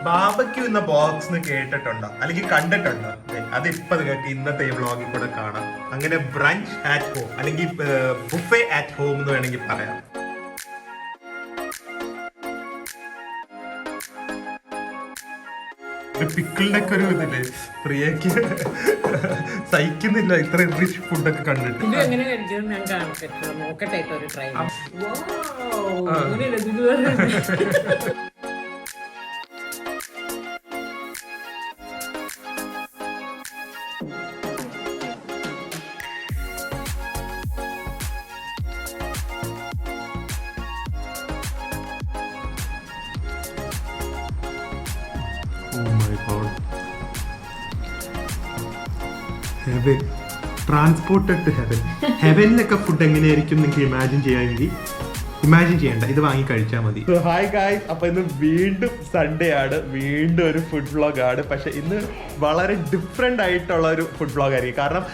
ബാബയ്ക്ക് എന്ന ബോക്സ് കേട്ടിട്ടുണ്ടോ അല്ലെങ്കിൽ കണ്ടിട്ടുണ്ടോ? അതിപ്പോ നിങ്ങൾക്ക് ഇന്നത്തെ ഈ വ്ളോഗിൽ കൂടെ കാണാം. അങ്ങനെ ബ്രഞ്ച് അറ്റ് ഹോം അല്ലെങ്കിൽ ബുഫേ അറ്റ് ഹോം എന്ന് വേണമെങ്കിൽ പറയാം. പിക്കിളിന്റെ ഒക്കെ ഒരു ഇതില്ലേ പ്രിയക്ക് സഹിക്കുന്നില്ല ഇത്ര റിച്ച് ഫുഡൊക്കെ കണ്ടിട്ട്. Heaven, transported to heaven. ഹെവനിലൊക്കെ ഫുഡ് എങ്ങനെയായിരിക്കും നിങ്ങൾക്ക് ഇമാജിൻ ചെയ്യാമെങ്കിൽ ഇമാജിൻ ചെയ്യണ്ട, ഇത് വാങ്ങി കഴിച്ചാൽ മതി. ഹായ് ഗായ്സ്, അപ്പൊ ഇന്ന് വീണ്ടും സൺഡേ ആണ്, വീണ്ടും ഒരു ഫുഡ് വ്ളോഗ് ആണ്. പക്ഷെ ഇന്ന് വളരെ ഡിഫറെന്റ് ആയിട്ടുള്ള ഒരു ഫുഡ് വ്ളോഗ് ആയിരിക്കും. കാരണം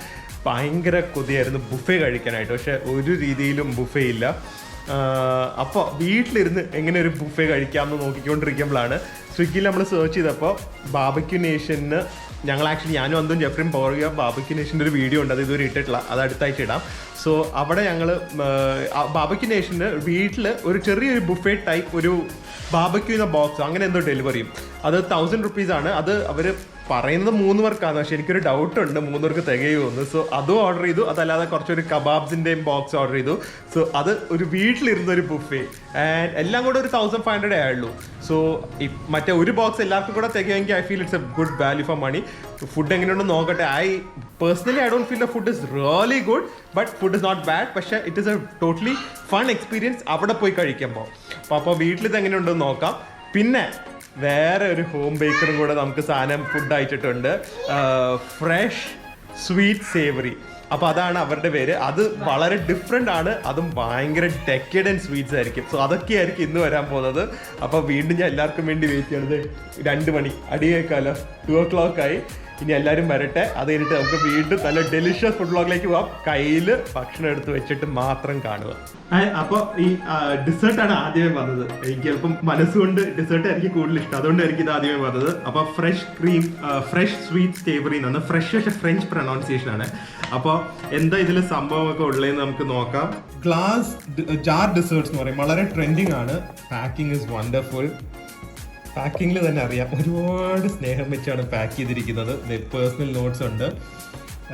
ഭയങ്കര കൊതിയായിരുന്നു ബുഫേ കഴിക്കാനായിട്ട്, പക്ഷെ ഒരു രീതിയിലും ബുഫേ ഇല്ല. അപ്പോൾ വീട്ടിലിരുന്ന് എങ്ങനെ ഒരു ബുഫേ കഴിക്കാമെന്ന് നോക്കിക്കൊണ്ടിരിക്കുമ്പോഴാണ് സ്വിഗ്ഗിയിൽ നമ്മൾ സെർച്ച് ചെയ്തപ്പോൾ ബാബക്യൂ നേഷന് ഞങ്ങൾ ആക്ച്വലി ഞാനും അന്തും ജെഫ്രിയും പോകുക ബാബക്യൂ നേഷൻ്റെ ഒരു വീഡിയോ ഉണ്ട്, അത് ഇതുവരെ ഇട്ടിട്ടില്ല, അത് അടുത്തായിട്ട് ഇടാം. സോ അവിടെ ഞങ്ങൾ ബാബക്യൂ നേഷന് വീട്ടിൽ ഒരു ചെറിയൊരു ബുഫേ ടൈപ്പ് ഒരു ബാബക്യൂ എന്ന ബോക്സ് അങ്ങനെ എന്തോ ഡെലിവറി ചെയ്യും. അത് 1000 rupees ആണ്. അത് അവർ പറയുന്നത് 3 പേർക്കാണ്, പക്ഷെ എനിക്കൊരു ഡൗട്ട് ഉണ്ട് 3 പേർക്ക് തികയുമെന്ന്. സോ അതും ഓർഡർ ചെയ്തു. അതല്ലാതെ കുറച്ചൊരു കബാബ്സിൻ്റെയും ബോക്സ് ഓർഡർ ചെയ്തു. സോ അത് ഒരു വീട്ടിലിരുന്നൊരു ബുഫേ ആൻഡ് എല്ലാം കൂടെ ഒരു 1500 ആയുള്ളൂ. സോ മറ്റേ ഒരു ബോക്സ് എല്ലാവർക്കും കൂടെ തികയെങ്കിൽ I feel it's a good value for money. Food എങ്ങനെയുണ്ടെന്ന് നോക്കട്ടെ. Personally I don't feel the food is really good, but food is not bad. പക്ഷേ it is a totally fun experience അവിടെ പോയി കഴിക്കുമ്പോൾ. അപ്പോൾ വീട്ടിലിത് എങ്ങനെയുണ്ടെന്ന് നോക്കാം. പിന്നെ വേറെ ഒരു ഹോം ബേക്കറും കൂടെ നമുക്ക് സാധനം ഫുഡ് അയച്ചിട്ടുണ്ട്, ഫ്രഷ് സ്വീറ്റ് സേവറി. അപ്പോൾ അതാണ് അവരുടെ പേര്. അത് വളരെ ഡിഫറെൻ്റ് ആണ്, അതും ഭയങ്കര ഡെക്കഡൻ സ്വീറ്റ്സ് ആയിരിക്കും. സോ അതൊക്കെയായിരിക്കും ഇന്ന് വരാൻ പോകുന്നത്. അപ്പോൾ വീണ്ടും ഞാൻ എല്ലാവർക്കും വേണ്ടി വെയിറ്റ് ചെയ്യണത് 2 മണി അടിയേക്കാലോ 2 o'clock ആയി. ഇനി എല്ലാവരും വരട്ടെ, അത് കഴിഞ്ഞിട്ട് നമുക്ക് വീണ്ടും നല്ല ഡെലിഷ്യസ് ഫുഡ് വ്ളോഗിലേക്ക് പോവാം. കയ്യിൽ ഭക്ഷണം എടുത്ത് വെച്ചിട്ട് മാത്രം കാണുക. അപ്പോൾ ഈ ഡിസേർട്ടാണ് ആദ്യമേ വന്നത്. എനിക്ക് ചിലപ്പം മനസ്സുകൊണ്ട് ഡിസേർട്ട് എനിക്ക് കൂടുതൽ ഇഷ്ടം, അതുകൊണ്ടായിരിക്കും ഇത് ആദ്യമേ വന്നത്. അപ്പോൾ ഫ്രഷ് സ്വീറ്റ് സേവറി എന്നാണ്. ഫ്രഷ് പക്ഷേ ഫ്രഞ്ച് പ്രൊനൗൺസിയേഷൻ ആണ്. അപ്പോൾ എന്താ ഇതിൽ സംഭവമൊക്കെ ഉള്ളതെന്ന് നമുക്ക് നോക്കാം. ഗ്ലാസ് ജാർ ഡിസേർട്ട്സ് എന്ന് പറയും, വളരെ ട്രെൻഡിങ് ആണ്. Packing is wonderful. പാക്കിങ്ങിൽ തന്നെ അറിയാം ഒരുപാട് സ്നേഹം വെച്ചാണ് പാക്ക് ചെയ്തിരിക്കുന്നത്. പേഴ്സണൽ നോട്ട്സ് ഉണ്ട്.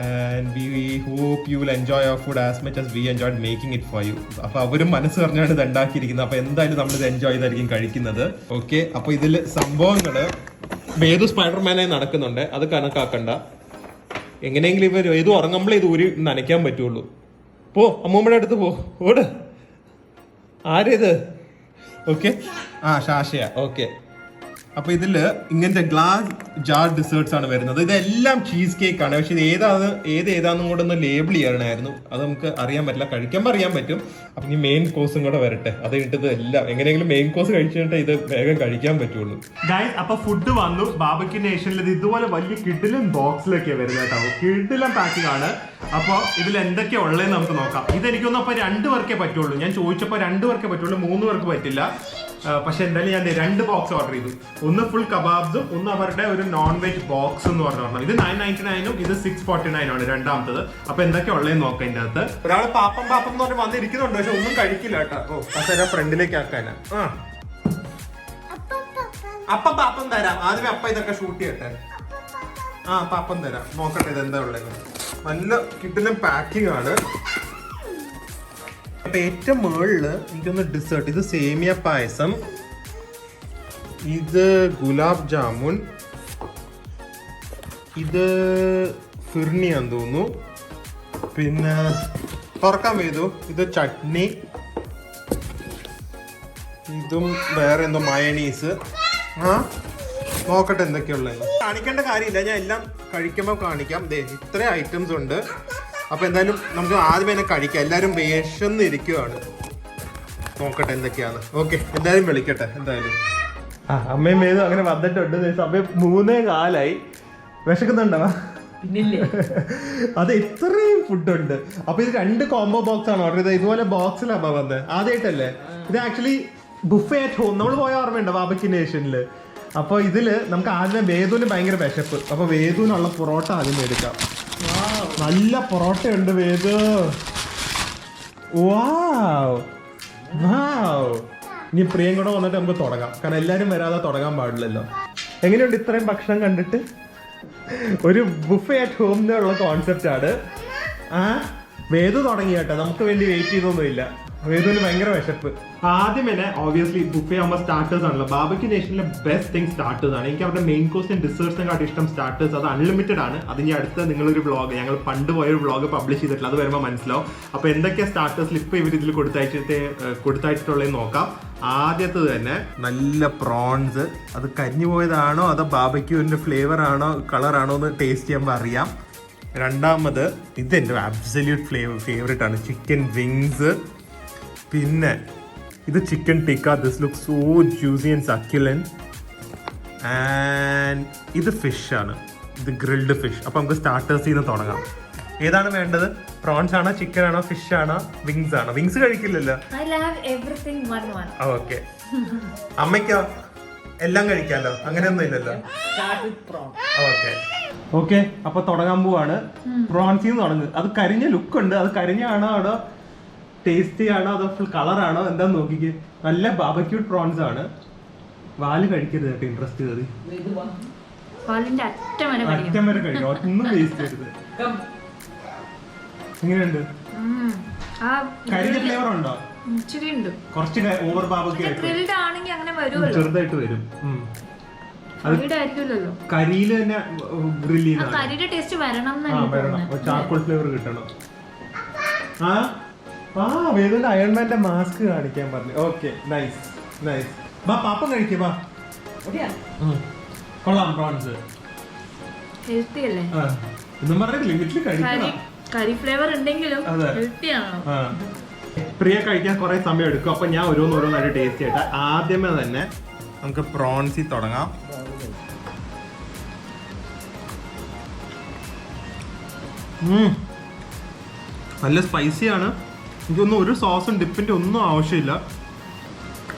And we hope you will enjoy our food as much as we enjoyed making it for you. അപ്പോൾ അവരും മനസ്സ് പറഞ്ഞാണ് ഇത് ഉണ്ടാക്കിയിരിക്കുന്നത്. അപ്പോൾ എന്തായാലും നമ്മളിത് എൻജോയ് ചെയ്തായിരിക്കും കഴിക്കുന്നത്. ഓക്കെ, അപ്പോൾ ഇതിൽ സംഭവങ്ങൾ ഏത് സ്പൈഡർമാനായി നടക്കുന്നുണ്ട്, അത് കണക്കാക്കണ്ട. എങ്ങനെയെങ്കിലും ഇവർ ഏത് ഉറങ്ങുമ്പോഴേ ഇത് ഊരി നനയ്ക്കാൻ പറ്റുള്ളൂ. പോ അമ്മൂമ്മയുടെ അടുത്ത് പോ, ഓട്. ആരേത്? ഓക്കെ, ശാശയ. ഓക്കെ, അപ്പൊ ഇതില് ഇങ്ങനത്തെ ഗ്ലാസ് ജാർ ഡിസേർട്ട്സ് ആണ് വരുന്നത്. ഇതെല്ലാം ചീസ് കേക്ക് ആണ്. പക്ഷെ ഇത് ഏതാന്നും കൂടെ ഒന്ന് ലേബിൾ ചെയ്യണമായിരുന്നു. അത് നമുക്ക് അറിയാൻ പറ്റില്ല, കഴിക്കുമ്പോൾ അറിയാൻ പറ്റും. അപ്പൊ ഇനി മെയിൻ കോഴ്സും കൂടെ വരട്ടെ, അത് കഴിഞ്ഞിട്ട് എല്ലാം എങ്ങനെയെങ്കിലും മെയിൻ കോഴ്സ് കഴിച്ചിട്ട് ഇത് വേഗം കഴിക്കാൻ പറ്റുള്ളൂ. ഗൈസ്, അപ്പൊ ഫുഡ് വന്നു. ബാബക്യൂ നേഷനിൽ ഇത് ഇതുപോലെ വലിയ കിഡിലും ബോക്സിലൊക്കെ വരുന്നത് കേട്ടോ. കിഡിലും പാക്കിംഗ് ആണ്. അപ്പോൾ ഇതിൽ എന്തൊക്കെയാ ഉള്ളതെന്ന് നമുക്ക് നോക്കാം. ഇതെനിക്കൊന്നും അപ്പൊ 2 പേർക്കേ പറ്റുള്ളൂ. ഞാൻ ചോദിച്ചപ്പോൾ 2 പേർക്കേ പറ്റുള്ളൂ, 3 പേർക്ക് പറ്റില്ല. പക്ഷെ എന്തായാലും ഞാൻ 2 ബോക്സ് ഓർഡർ ചെയ്തു. ഒന്ന് ഫുൾ കബാബ്സും ഒന്ന് അവരുടെ ഒരു നോൺ വെജ് ബോക്സ് എന്ന് പറഞ്ഞു. ഇത് 999 ഇത് 649 ആണ് രണ്ടാമത്തത്. അപ്പൊ എന്തൊക്കെ ഉള്ളതെന്ന് നോക്കാം. ഇതിന്റെ അകത്ത് ഒരാൾ പാപ്പം എന്ന് പറഞ്ഞ് വന്നിരിക്കുന്നുണ്ട്, പക്ഷെ ഒന്നും കഴിക്കില്ല കേട്ടോ. പക്ഷേ ഫ്രണ്ടിലേക്ക് ആക്കാനാ. പാപ്പം തരാം. ആദ്യമേ ഇതൊക്കെ ഷൂട്ട് ചെയ്യട്ടെ. പാപ്പം തരാം, നോക്കട്ടെ ഇതെന്താ ഉള്ളത്. നല്ല കിട്ടുന്ന പാക്കിംഗ് ആണ്. അപ്പൊ ഏറ്റവും മുകളില് എനിക്കൊന്ന് ഡിസേർട്ട്. ഇത് സേമിയ പായസം, ഇത് ഗുലാബ് ജാമുൻ, ഇത് ഫിർണിയാന്ന് തോന്നുന്നു. പിന്നെ തുറക്കാൻ ചെയ്തു. ഇത് ചട്നി, ഇതും വേറെ എന്തോ മയണീസ്. നോക്കട്ടെ എന്തൊക്കെയുള്ളത്. കാണിക്കേണ്ട കാര്യമില്ല, ഞാൻ എല്ലാം കഴിക്കുമ്പോൾ കാണിക്കാം. ഇത്ര ഐറ്റംസ് ഉണ്ട്. അപ്പൊ എന്തായാലും നമുക്ക് ആദ്യമേ തന്നെ കഴിക്കാം. എല്ലാരും വിശന്ന് ഇരിക്കുവാണ്. നോക്കട്ടെ എന്തൊക്കെയാണ്. ഓക്കെ, എന്തായാലും വിളിക്കട്ടെ. എന്തായാലും അമ്മയും മേതും അങ്ങനെ വന്നിട്ടുണ്ട്. സമയം 3:15. വിശക്കുന്നുണ്ടോ? അത് ഇത്രയും ഫുഡുണ്ട്. അപ്പൊ ഇത് 2 കോംബോ ബോക്സ് ആണ് ഓർഡർ ചെയ്തത്. ഇതുപോലെ ബോക്സിലാണ് വന്നത്. ആദ്യമായിട്ടല്ലേ ഇത്. ആക്ച്വലി ബുഫേ അറ്റ് ഹോം നമ്മൾ പോയ ഓർമ്മയുണ്ടോ ബാബക്യൂ നേഷനില്? അപ്പോൾ ഇതില് നമുക്ക് ആദ്യം വേദുവിന് ഭയങ്കര വിശപ്പ്. അപ്പോൾ വേദുവിനുള്ള പൊറോട്ട ആദ്യം എടുക്കാം. നല്ല പൊറോട്ടയുണ്ട് വേദു. വാവ് വാവ്. ഇനി പ്രിയം കൂടെ വന്നിട്ട് നമുക്ക് തുടങ്ങാം. കാരണം എല്ലാവരും വരാതെ തുടങ്ങാൻ പാടില്ലല്ലോ. എങ്ങനെയുണ്ട് ഇത്രയും ഭക്ഷണം കണ്ടിട്ട്? ഒരു ബുഫേ അറ്റ് ഹോം എന്നുള്ള കോൺസെപ്റ്റ് ആണ്. വേദു തുടങ്ങി കേട്ടോ, നമുക്ക് വേണ്ടി വെയിറ്റ് ചെയ്തൊന്നുമില്ല. വേദുവിന് ഭയങ്കര വിശപ്പ്. ആദ്യം തന്നെ ഓബിയസ്ലി ബുഫേ ആകുമ്പോൾ സ്റ്റാർട്ടേഴ്സ് ആണല്ലോ. ബാബയ്ക്ക് നേഷനിലെ ബെസ്റ്റ് തിങ് സ്റ്റാർട്ടേഴ്സ് ആണ്. എനിക്ക് അവരുടെ മെയിൻ കോഴ്സും ഡിസേർട്സിനെ കാട്ടി ഇഷ്ടം സ്റ്റാർട്ടേഴ്സ്. അത് അൺലിമിറ്റഡ് ആണ്. അത് ഇനി അടുത്ത നിങ്ങളൊരു വ്ളോഗ്, ഞങ്ങൾ പണ്ട് പോയൊരു വ്ളോഗ് പബ്ലിഷ് ചെയ്തിട്ടില്ല, അത് വരുമ്പോൾ മനസ്സിലാവും. അപ്പോൾ എന്തൊക്കെയാണ് സ്റ്റാർട്ടേഴ്സിൽ ഇപ്പോൾ ഇവർ ഇതിൽ കൊടുത്തയച്ചിട്ടുള്ളതെന്ന് നോക്കാം. ആദ്യത്തത് തന്നെ നല്ല പ്രോൺസ്. അത് കരിഞ്ഞു പോയതാണോ അതോ ബാബയ്ക്യൂവിൻ്റെ ഫ്ലേവർ ആണോ കളറാണോ എന്ന് ടേസ്റ്റ് ചെയ്യുമ്പോൾ അറിയാം. രണ്ടാമത് ഇത് എൻ്റെ അബ്സല്യൂട്ട് ഫേവറേറ്റ് ആണ്, ചിക്കൻ വിങ്സ്. പിന്നെ ഇത് chicken tikka. This look so juicy and succulent. And ഇത് ഫിഷ് ആണ്, ഇത് ഗ്രിൽഡ് ഫിഷ്. അപ്പോൾ നമുക്ക് സ്റ്റാർട്ടേഴ്സിൽ നിന്ന് തുടങ്ങാം. ഏതാണ് വേണ്ടത്? പ്രോൺസ് ആണോ, ചിക്കൻ ആണോ, ഫിഷ് ആണോ, വിങ്സ് ആണോ? വിങ്സ് കഴിക്കില്ലല്ലോ. ഓക്കെ. അമ്മയ്ക്കോ? എല്ലാം കഴിക്കാമല്ലോ, അങ്ങനെയൊന്നും ഇല്ലല്ലോ. Okay okay. അപ്പൊ തുടങ്ങാൻ പോവാണ്. പ്രോൺസിൽ നിന്ന് തുടങ്ങുക. അത് കരിഞ്ഞ ലുക്ക് ഉണ്ട്. അത് കരിഞ്ഞാണോ അതോ ടേസ്റ്റി ആണോ അതോ ഫുൾ കളറാണോ എന്താന്ന് നോക്കിക്ക്. നല്ല ബാർബക്യൂഡ് പ്രോൺസ് ആണ്. വാല് കഴിക്കരുത് കേട്ടോ, ഇൻട്രസ്റ്റ് കയറി. അറ്റം വരെ കഴിക്കാം, ഒന്നും വേസ്റ്റ് ചെയ്യരുത്. എങ്ങനെയുണ്ട്? കരിഞ്ഞ ഫ്ലേവർ ഉണ്ടോ? കുറച്ച് ഓവർ ബാർബക്യൂ ചെറുതായിട്ട് വരും. കരിയില് തന്നെ ഗ്രില്ല് ചെയ്യണം, ചാർക്കോൾ ഫ്ലേവർ കിട്ടണം. വേദുവിന്റെ അയൺമാന്റെ മാസ്ക് കാണിക്കാൻ പറഞ്ഞു. Okay, nice nice. ബാ പാപ്പം കഴിക്കേ, ബാ. കൊള്ളാം പ്രോൺസ്. ഇന്നും പറഞ്ഞില്ല, വീട്ടിൽ കഴിക്കണം. പ്രിയ കഴിക്കാൻ കുറെ സമയം എടുക്കും. അപ്പൊ ഞാൻ ഓരോന്നോരോന്നായിട്ട് ടേസ്റ്റ് ചെയ്യട്ടെ. ആദ്യമേ തന്നെ നമുക്ക് പ്രോൺസിൽ തുടങ്ങാം. നല്ല സ്പൈസിയാണ്. എനിക്കൊന്നും ഒരു സോസും ഡിപ്പിൻ്റെ ഒന്നും ആവശ്യമില്ല.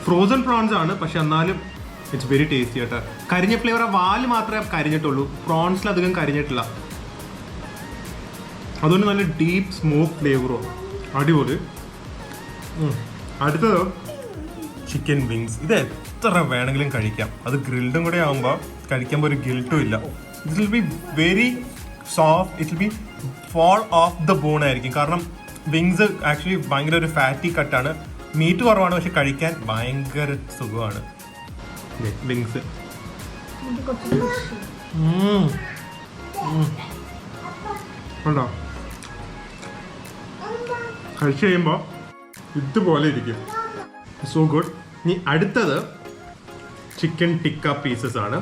ഫ്രോസൺ പ്രോൺസ് ആണ്, പക്ഷെ എന്നാലും ഇറ്റ്സ് വെരി ടേസ്റ്റി കേട്ടോ. കരിഞ്ഞ ഫ്ലേവർ വാല് മാത്രമേ കരിഞ്ഞിട്ടുള്ളൂ, പ്രോൺസിൽ അധികം കരിഞ്ഞിട്ടില്ല. അതുകൊണ്ട് നല്ല ഡീപ്പ് സ്മോക്ക് ഫ്ലേവറോ, അടിപൊളി. അടുത്തത് ചിക്കൻ വിങ്സ്. ഇത് എത്ര വേണമെങ്കിലും കഴിക്കാം. അത് ഗ്രിൽഡും കൂടെ ആകുമ്പോൾ കഴിക്കുമ്പോൾ ഒരു ഗിൽട്ടും ഇല്ല. It will be very soft. It will be fall off the bone ആയിരിക്കും. കാരണം വിങ്സ് ആക്ച്വലി ഭയങ്കര ഒരു ഫാറ്റി കട്ടാണ്. മീറ്റ് കുറവാണ്, പക്ഷെ കഴിക്കാൻ ഭയങ്കര സുഖമാണ്. വിങ്സ് ഉണ്ടോ? കഴിച്ചു കഴിയുമ്പോൾ ഇതുപോലെ ഇരിക്കും. So good. ഇനി അടുത്തത് ചിക്കൻ ടിക്ക പീസസ് ആണ്.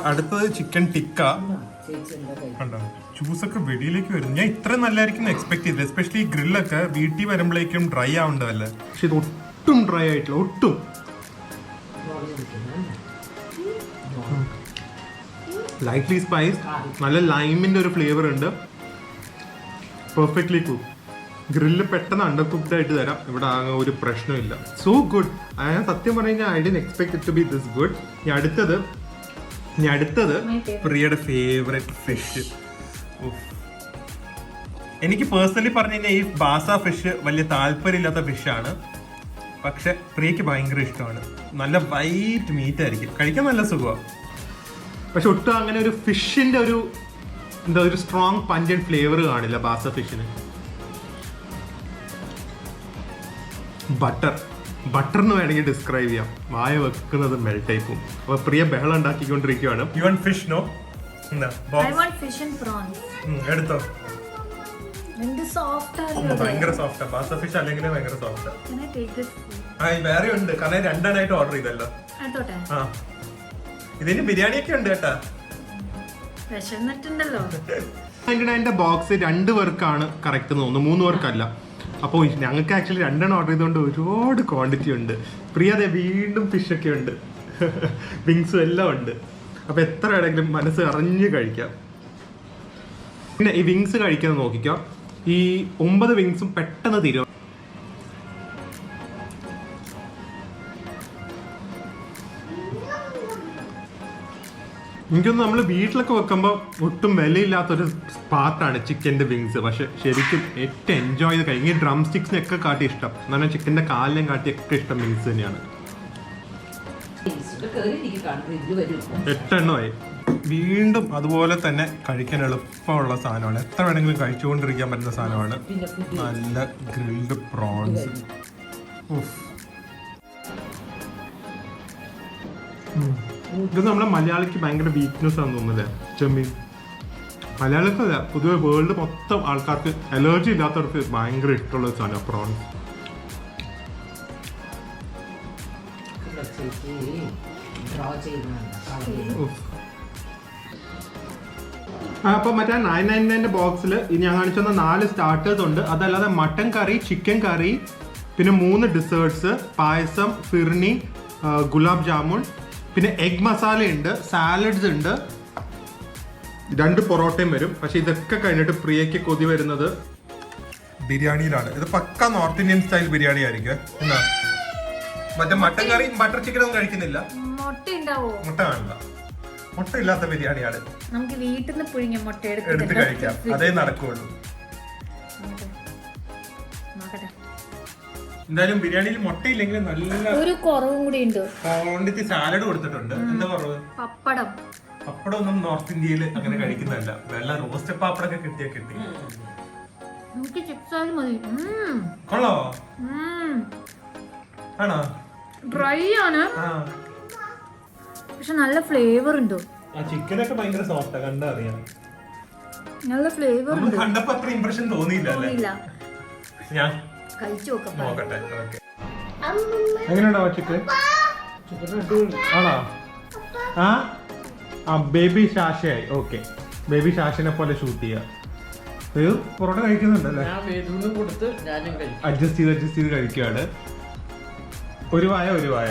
അടുത്തത് ചിക്കൻ ടിക്ക. കണ്ടോ, ജ്യൂസൊക്കെ വെടിയിലേക്ക് വരും. ഞാൻ ഇത്ര നല്ലതായിരിക്കും എക്സ്പെക്ട് ചെയ്തില്ല. എസ്പെഷ്യലി ഈ ഗ്രില്ലൊക്കെ വീട്ടിൽ വരുമ്പോഴേക്കും ഡ്രൈ ആവേണ്ടതല്ലേ, പക്ഷെ ഇത് ഒട്ടും ഡ്രൈ ആയിട്ടില്ല, ഒട്ടും. ലൈറ്റ്ലി സ്പൈസ്, നല്ല ലൈമിന്റെ ഒരു ഫ്ലേവർ ഉണ്ട്. Perfectly cook. ഗ്രില്ല് പെട്ടെന്ന് അണ്ടർ കുക്ക്ഡ് ആയിട്ട് തരാം. ഇവിടെ ആകെ ഒരു പ്രശ്നമില്ല. So good. ഞാൻ സത്യം പറഞ്ഞു കഴിഞ്ഞാൽ I didn't expect it to be this good. ഇനി അടുത്തത് പ്രിയയുടെ ഫേവറേറ്റ് ഫിഷ്. എനിക്ക് പേഴ്സണലി പറഞ്ഞു കഴിഞ്ഞാൽ ഈ ബാസ ഫിഷ് വലിയ താല്പര്യമില്ലാത്ത ഫിഷാണ്, പക്ഷെ പ്രിയക്ക് ഭയങ്കര ഇഷ്ടമാണ്. നല്ല വൈറ്റ് മീറ്റ് ആയിരിക്കും, കഴിക്കാൻ നല്ല സുഖമാണ്. പക്ഷെ ഒട്ടും അങ്ങനെ ഒരു ഫിഷിന്റെ ഒരു എന്താ ഒരു സ്ട്രോങ് പഞ്ചന്റ് ഫ്ലേവർ കാണില്ല ബാസ ഫിഷിന്. ബട്ടർ എന്ന് വേണമെങ്കിൽ ഡിസ്ക്രൈബ് ചെയ്യാം. വായ വെക്കുന്നത് മെൽട്ടായി പോകും. അപ്പൊ പ്രിയ ബഹളം ഉണ്ടാക്കിക്കൊണ്ടിരിക്കുകയാണ്. You want fish? നോ, എടുത്തോ. ഭയങ്കര സോഫ്റ്റാ ബാസ ഫിഷ്, അല്ലെങ്കിൽ ഭയങ്കര സോഫ്റ്റാ. വേറെ ഉണ്ട്, കാരണം രണ്ടെണ്ണായിട്ട് ഓർഡർ ചെയ്തല്ലോ. ആ, ഇതിന് ബിരിയാണിയൊക്കെ ഉണ്ട് കേട്ടാ. ബോക്സ് 2 പേർക്കാണ് കറക്റ്റ് തോന്നുന്നു, 3 പേർക്കല്ല. അപ്പോൾ ഞങ്ങൾക്ക് ആക്ച്വലി 2 ഓർഡർ ചെയ്തുകൊണ്ട് ഒരുപാട് ക്വാണ്ടിറ്റി ഉണ്ട്. പ്രിയ അതെ വീണ്ടും ഫിഷൊക്കെ ഉണ്ട്, വിങ്സും എല്ലാം ഉണ്ട്. അപ്പോൾ എത്ര വേണമെങ്കിലും മനസ്സ് അറിഞ്ഞ് കഴിക്കാം. പിന്നെ ഈ വിങ്സ് കഴിക്കുന്നത് നോക്കിക്കോ, ഈ 9 വിങ്സും പെട്ടെന്ന് തീരും. എനിക്കൊന്ന് നമ്മൾ വീട്ടിലൊക്കെ വെക്കുമ്പോൾ ഒട്ടും വിലയില്ലാത്തൊരു പാർട്ടാണ് ചിക്കൻ്റെ വിങ്സ്. പക്ഷെ ശരിക്കും ഏറ്റവും എൻജോയ് ചെയ്ത് കഴിയും. ഈ ഡ്രം സ്റ്റിക്സിനൊക്കെ കാട്ടി ഇഷ്ടം എന്ന് പറഞ്ഞാൽ ചിക്കൻ്റെ കാലിനെയും കാട്ടിയൊക്കെ ഇഷ്ടം വിങ്സ് തന്നെയാണ്. 8 എണ്ണമായി. വീണ്ടും അതുപോലെ തന്നെ കഴിക്കാൻ എളുപ്പമുള്ള സാധനമാണ്. എത്ര വേണമെങ്കിലും കഴിച്ചുകൊണ്ടിരിക്കാൻ പറ്റുന്ന സാധനമാണ്. നല്ല ഗ്രിൽഡ് പ്രോൺസ്. ഇത് നമ്മുടെ മലയാളിക്ക് ഭയങ്കര വീക്ക്നെസ് ആണെന്ന് തോന്നുന്നില്ലേ ചെമ്മീൻ? മലയാളിക്കല്ല, പൊതുവെ വേൾഡ് മൊത്തം ആൾക്കാർക്ക് അലർജി ഇല്ലാത്തവർക്ക് ഭയങ്കര ഇഷ്ടമുള്ള സാധനം പ്രോൺസ്. അപ്പൊ മറ്റേ 999 ബോക്സിൽ ഞാൻ കാണിച്ചുന്ന 4 സ്റ്റാർട്ടേഴ്സ് ഉണ്ട്. അതല്ലാതെ മട്ടൻ കറി, ചിക്കൻ കറി, പിന്നെ 3 ഡിസേർട്സ്, പായസം, ഫിർണി, ഗുലാബ് ജാമുൻ, പിന്നെ എഗ് മസാല ഉണ്ട്, സാലഡ്സ് ഉണ്ട്, 2 പൊറോട്ടയും വരും. പക്ഷെ ഇതൊക്കെ കഴിഞ്ഞിട്ട് പ്രിയയ്ക്ക് കൊതി വരുന്നത് ബിരിയാണിയിലാണ്. ഇത് പക്ക നോർത്ത് ഇന്ത്യൻ സ്റ്റൈൽ ബിരിയാണി ആയിരിക്കും. എന്നാ മറ്റേ മട്ടൻ കറി ബട്ടർ ചിക്കൻ ഒന്നും കഴിക്കുന്നില്ല. മുട്ട വേണ്ട, മുട്ട ഇല്ലാത്ത ബിരിയാണിയാണ്. നമുക്ക് വീട്ടിൽ നിന്ന് പുഴുങ്ങിയ മുട്ട എടുത്ത് കഴിക്കാം, അതേ നടക്കുള്ളൂ. എന്തായാലും ബിരിയാണിയിൽ മുട്ടയില്ലെങ്കിൽ നല്ല ഒരു കുറവും കൂടി ഉണ്ട്. ക്വാണ്ടിറ്റി സാലഡ് കൊടുത്തിട്ടുണ്ട്. എന്താ കുറവ്? പപ്പടം ഒന്നും നോർത്ത് ഇന്ത്യയിൽ അങ്ങനെ കഴിക്കുന്നതല്ല. വെള്ള റോസ്റ്റ് പാപ്പടൊക്കെ കിട്ടിയാ കിട്ടി. കൊള്ളോ? ആണോ? ഡ്രൈ ആണ് പക്ഷെ നല്ല ഫ്ലേവർ ഉണ്ട്. ചിക്കനൊക്കെ ഭയങ്കര സോഫ്റ്റാ, കണ്ടാ അറിയാം. നല്ല ഫ്ലേവർ ഉണ്ട്. കണ്ടപ്പോ അത്ര ഇംപ്രഷൻ തോന്നിയില്ല അല്ലേ? ഞാൻ കഴിച്ചു നോക്കട്ടെ. എങ്ങനെയുണ്ടാവും ചിക്കൻ? ആണോ? ആ ബേബി ശാശയായി. ഓക്കെ, ബേബി ശാശിനെ പോലെ ഷൂട്ട് ചെയ്യാം. പൊറോട്ട കഴിക്കുന്നുണ്ടല്ലേ? അഡ്ജസ്റ്റ് ചെയ്ത് കഴിക്കുകയാണ്. ഒരു വായ.